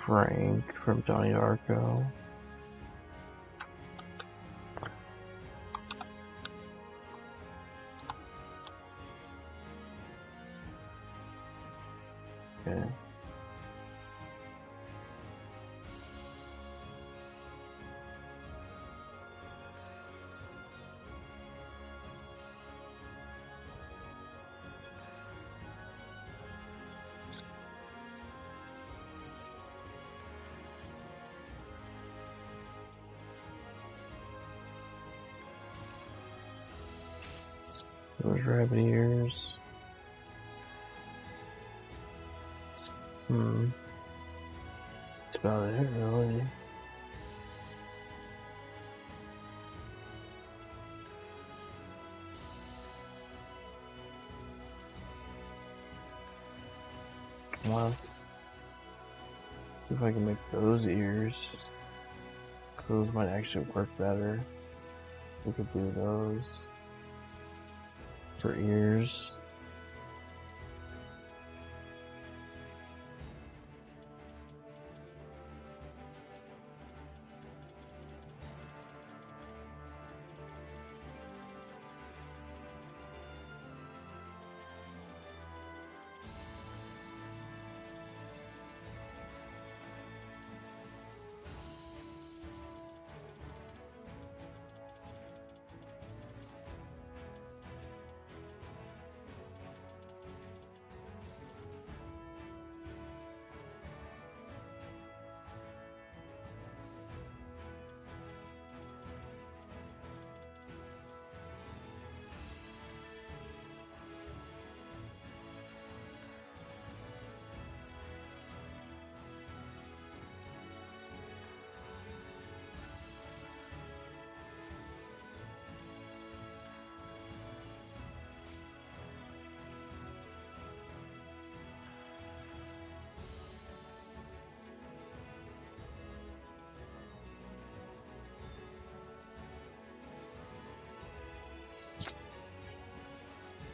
Frank from Donnie Darko. Okay. Those rabbit ears. That's about it, really. Come on. See if I can make those ears. Those might actually work better. We could do those for ears.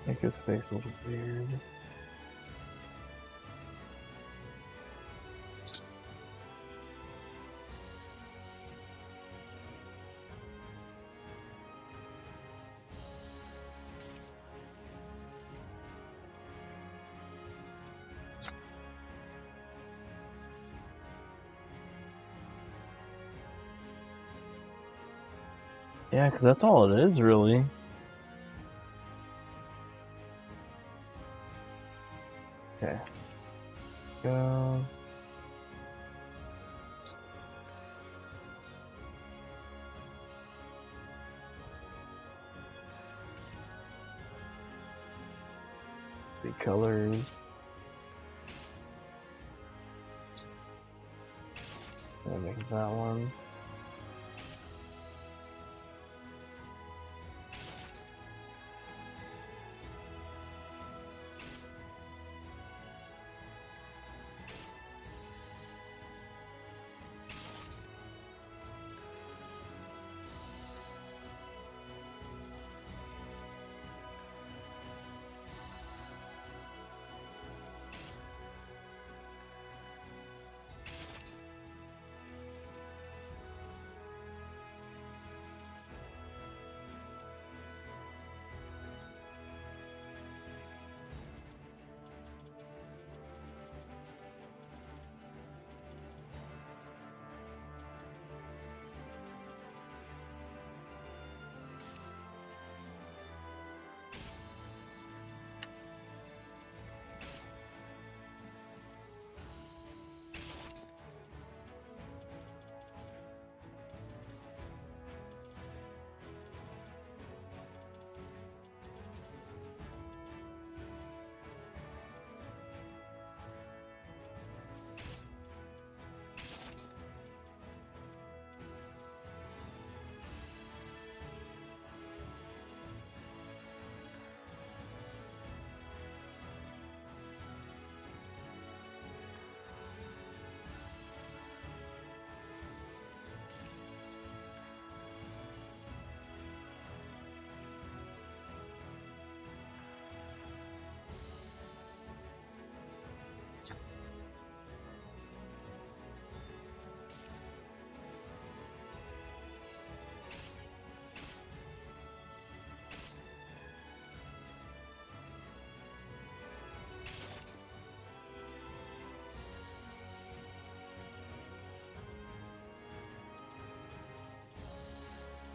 Make his face a little weird. Yeah, because that's all it is, really. 3 colors. I'll make that one.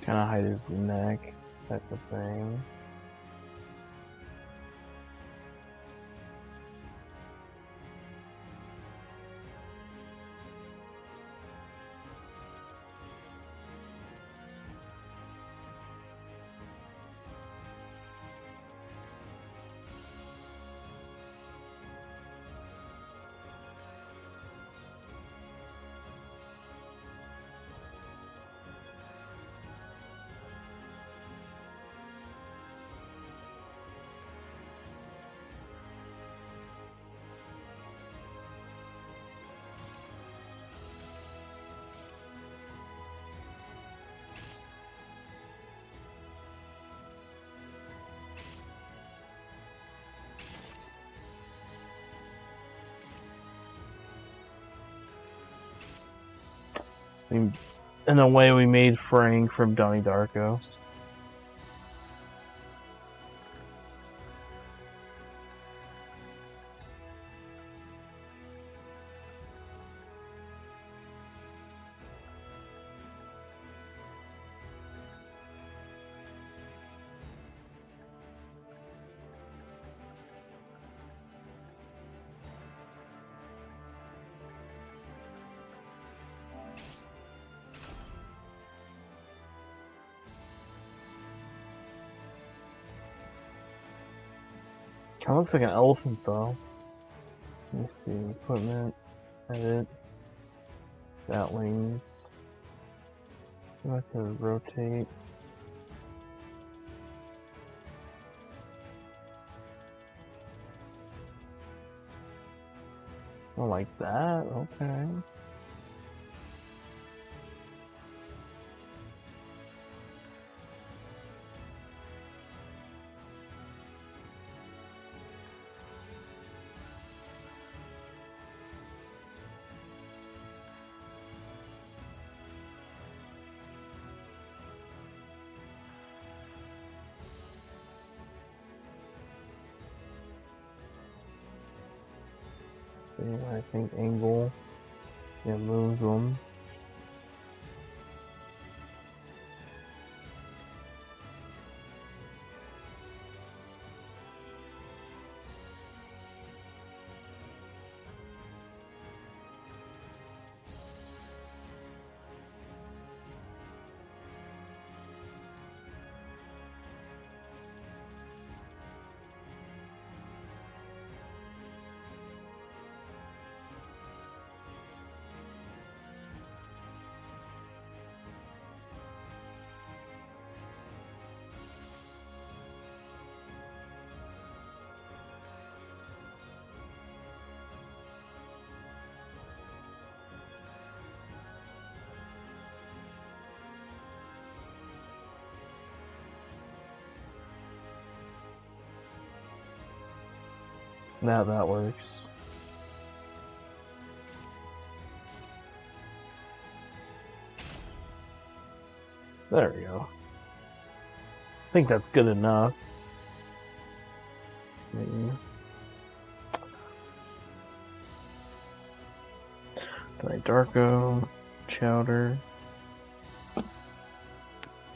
Kind of hide his neck, type of thing. In a way, we made Frank from Donnie Darko. Kind of looks like an elephant, though. Let me see. Equipment. Edit. Batlings. I have to rotate. Oh, like that? Okay. I think angle, yeah, moves them. That works. There we go. I think that's good enough. Maybe. Darko, Chowder.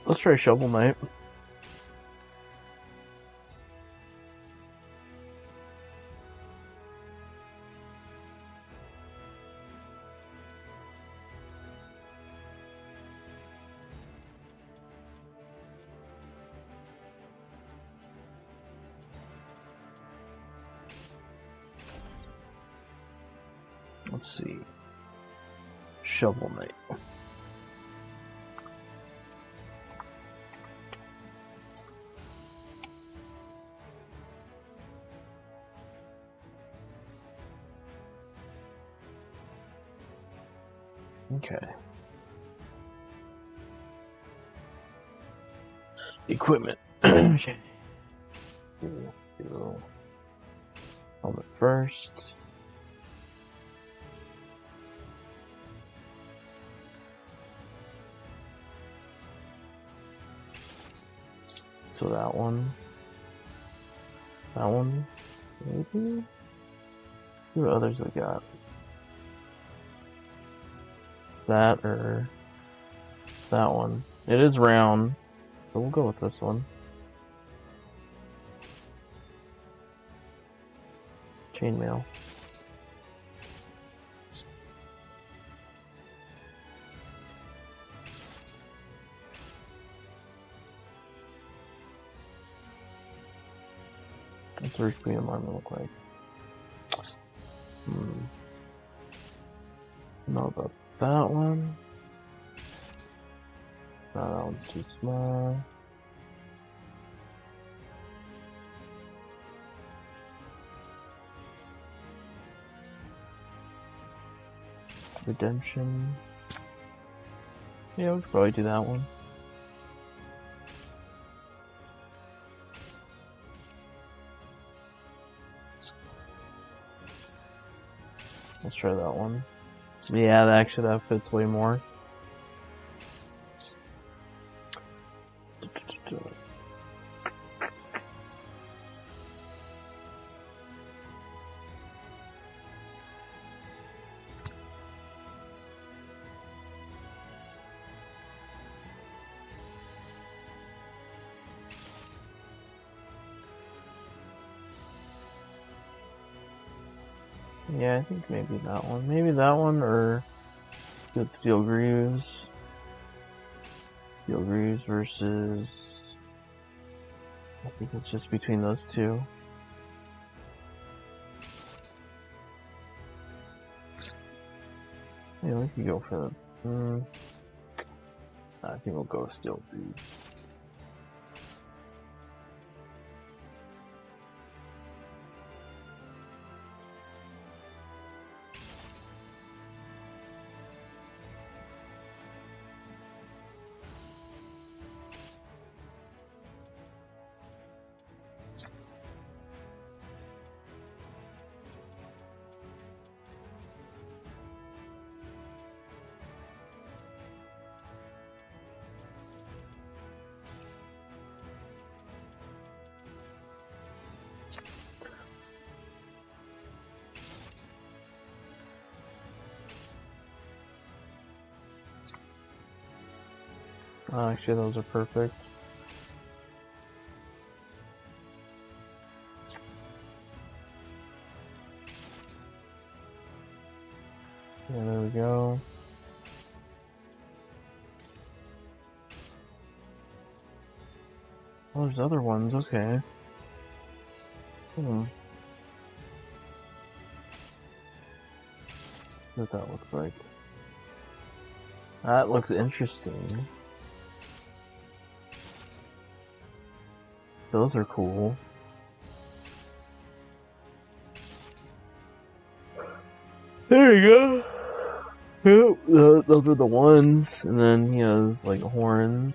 Let's try Shovel Knight. Let's see. Shovel Knight. Okay. Equipment. Okay. Do helmet first. So that one, maybe? What others we got? That or that one. It is round, so we'll go with this one. Chainmail. What's the premium armor look like? Know about that one. No, that one's too small. Redemption. Yeah, we could probably do that one. Let's try that one. Yeah, that fits way more. Yeah, I think maybe that one. Maybe that one or good Steel Greaves. Steel Greaves versus... I think it's just between those two. Yeah, we could go for the... I think we'll go with Steel Greaves. Oh, actually, those are perfect. Yeah, there we go. Oh, there's other ones, okay. What that looks like. That looks interesting. Those are cool. There you go. Yep, those are the ones, and then he has like horns,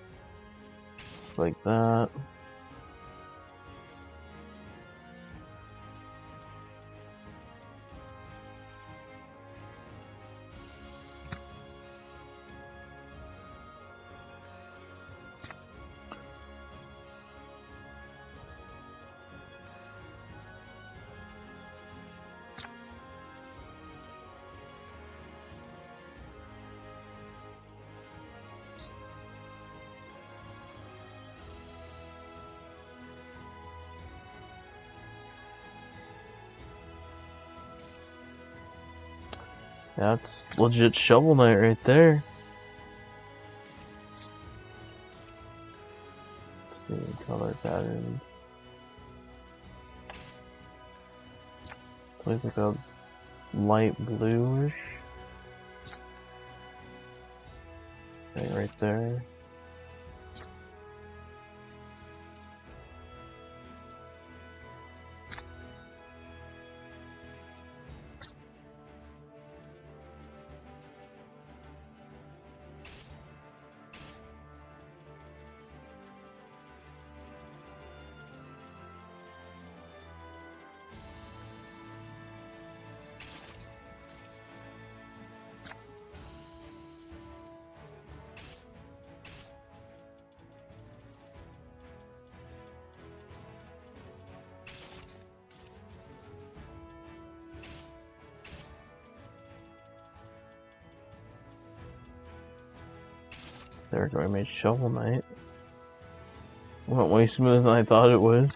like that. That's legit Shovel Knight right there. Let's see, color patterns. So it's like a light bluish. Okay, right there. There we go, I made Shovel Knight. Went way smoother than I thought it would.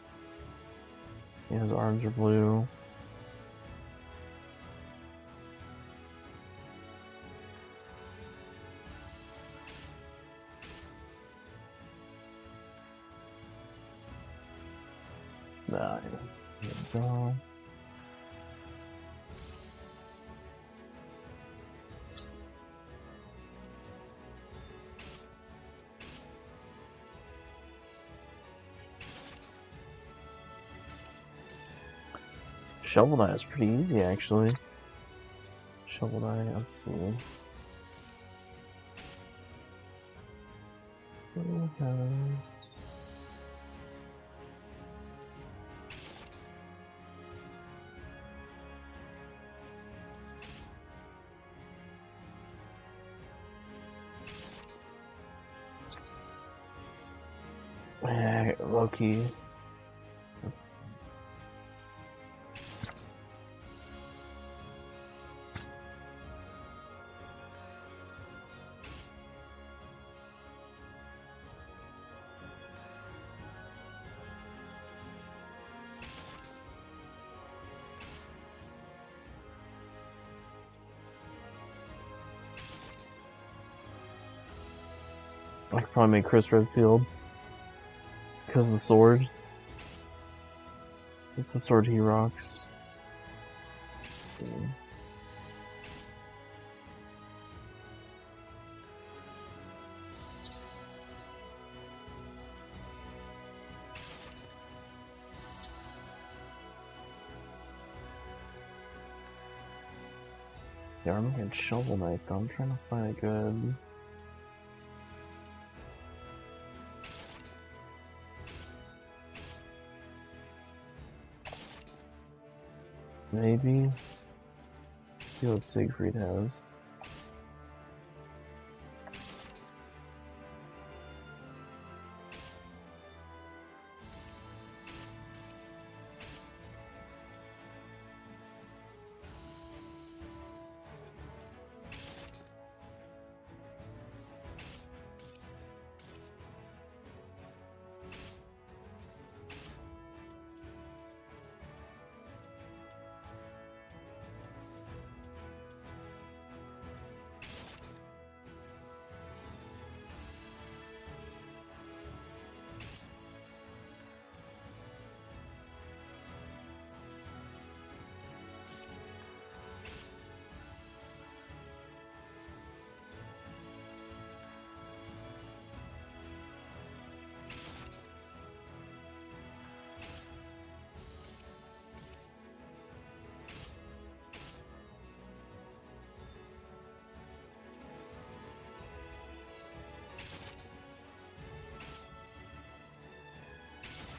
Yeah, his arms are blue. There we go. Shovel Knight is pretty easy, actually. Shovel Knight, let's see. Yeah, low-key. I could probably make Chris Redfield because of the sword. It's the sword he rocks. Yeah, I'm making Shovel Knight though. I'm trying to find a good. Maybe. See what Siegfried has.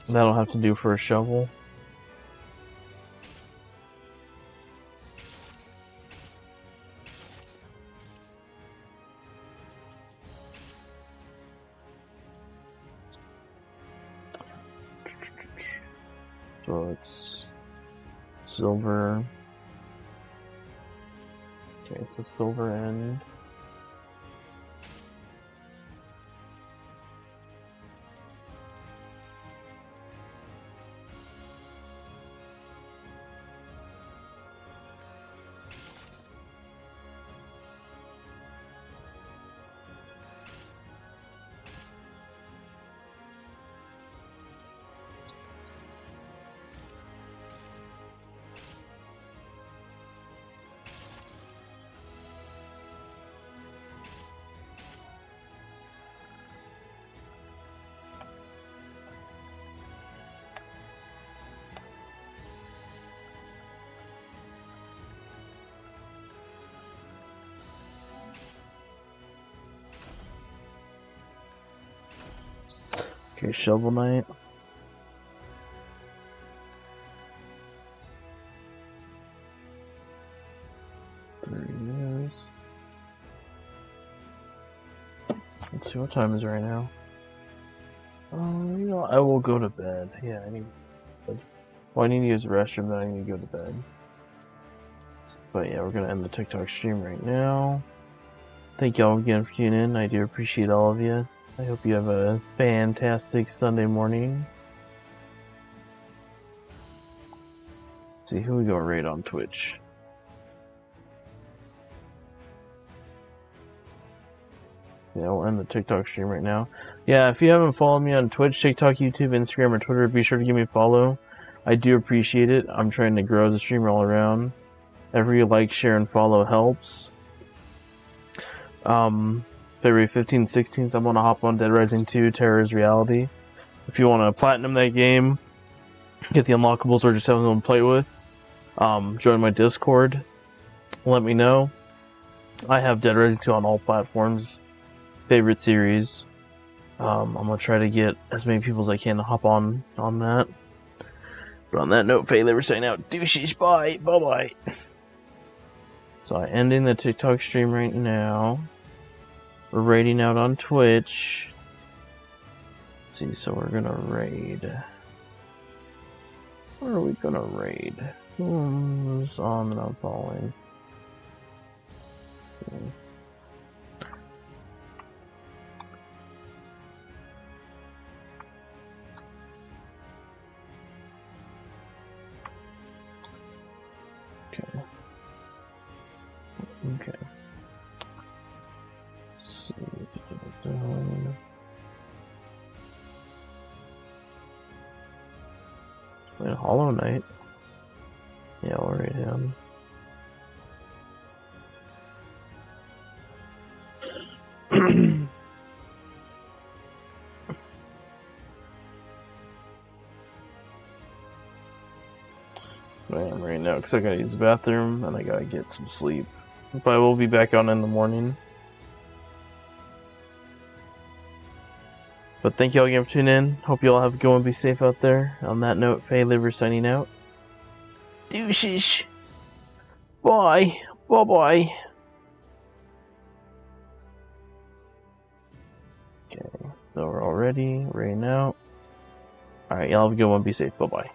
That'll have to do for a shovel. So it's silver. Okay, so silver end. Okay, Shovel Knight. $3. Let's see what time is it right now. You know, I will go to bed. Yeah, I need. Well, I need to use the restroom, then I need to go to bed. But yeah, we're gonna end the TikTok stream right now. Thank y'all again for tuning in. I do appreciate all of you. I hope you have a fantastic Sunday morning. Let's see who we go raid on Twitch. Yeah, we'll end the TikTok stream right now. Yeah, if you haven't followed me on Twitch, TikTok, YouTube, Instagram, or Twitter, be sure to give me a follow. I do appreciate it. I'm trying to grow the streamer all around. Every like, share, and follow helps. February 15th, 16th, I'm gonna hop on Dead Rising 2, Terror's Reality. If you want to platinum that game, get the unlockables, or just have someone to play with, join my Discord. Let me know. I have Dead Rising 2 on all platforms. Favorite series. I'm gonna try to get as many people as I can to hop on that. But on that note, faddyliver saying out. Douches, bye, bye. So I'm ending the TikTok stream right now. We're raiding out on Twitch. Let's see, so we're gonna raid. Where are we gonna raid? Who's on and I'm following? Okay. Let's see. Wait, Hollow Knight. Yeah, I'll write him. Man, right now, because I gotta use the bathroom and I gotta get some sleep. But I will be back on in the morning. But thank you all again for tuning in. Hope you all have a good one. Be safe out there. On that note, faddyliver signing out. Douches. Bye. Bye-bye. Okay, so we're all ready. Right now. Alright, y'all have a good one. Be safe. Bye-bye.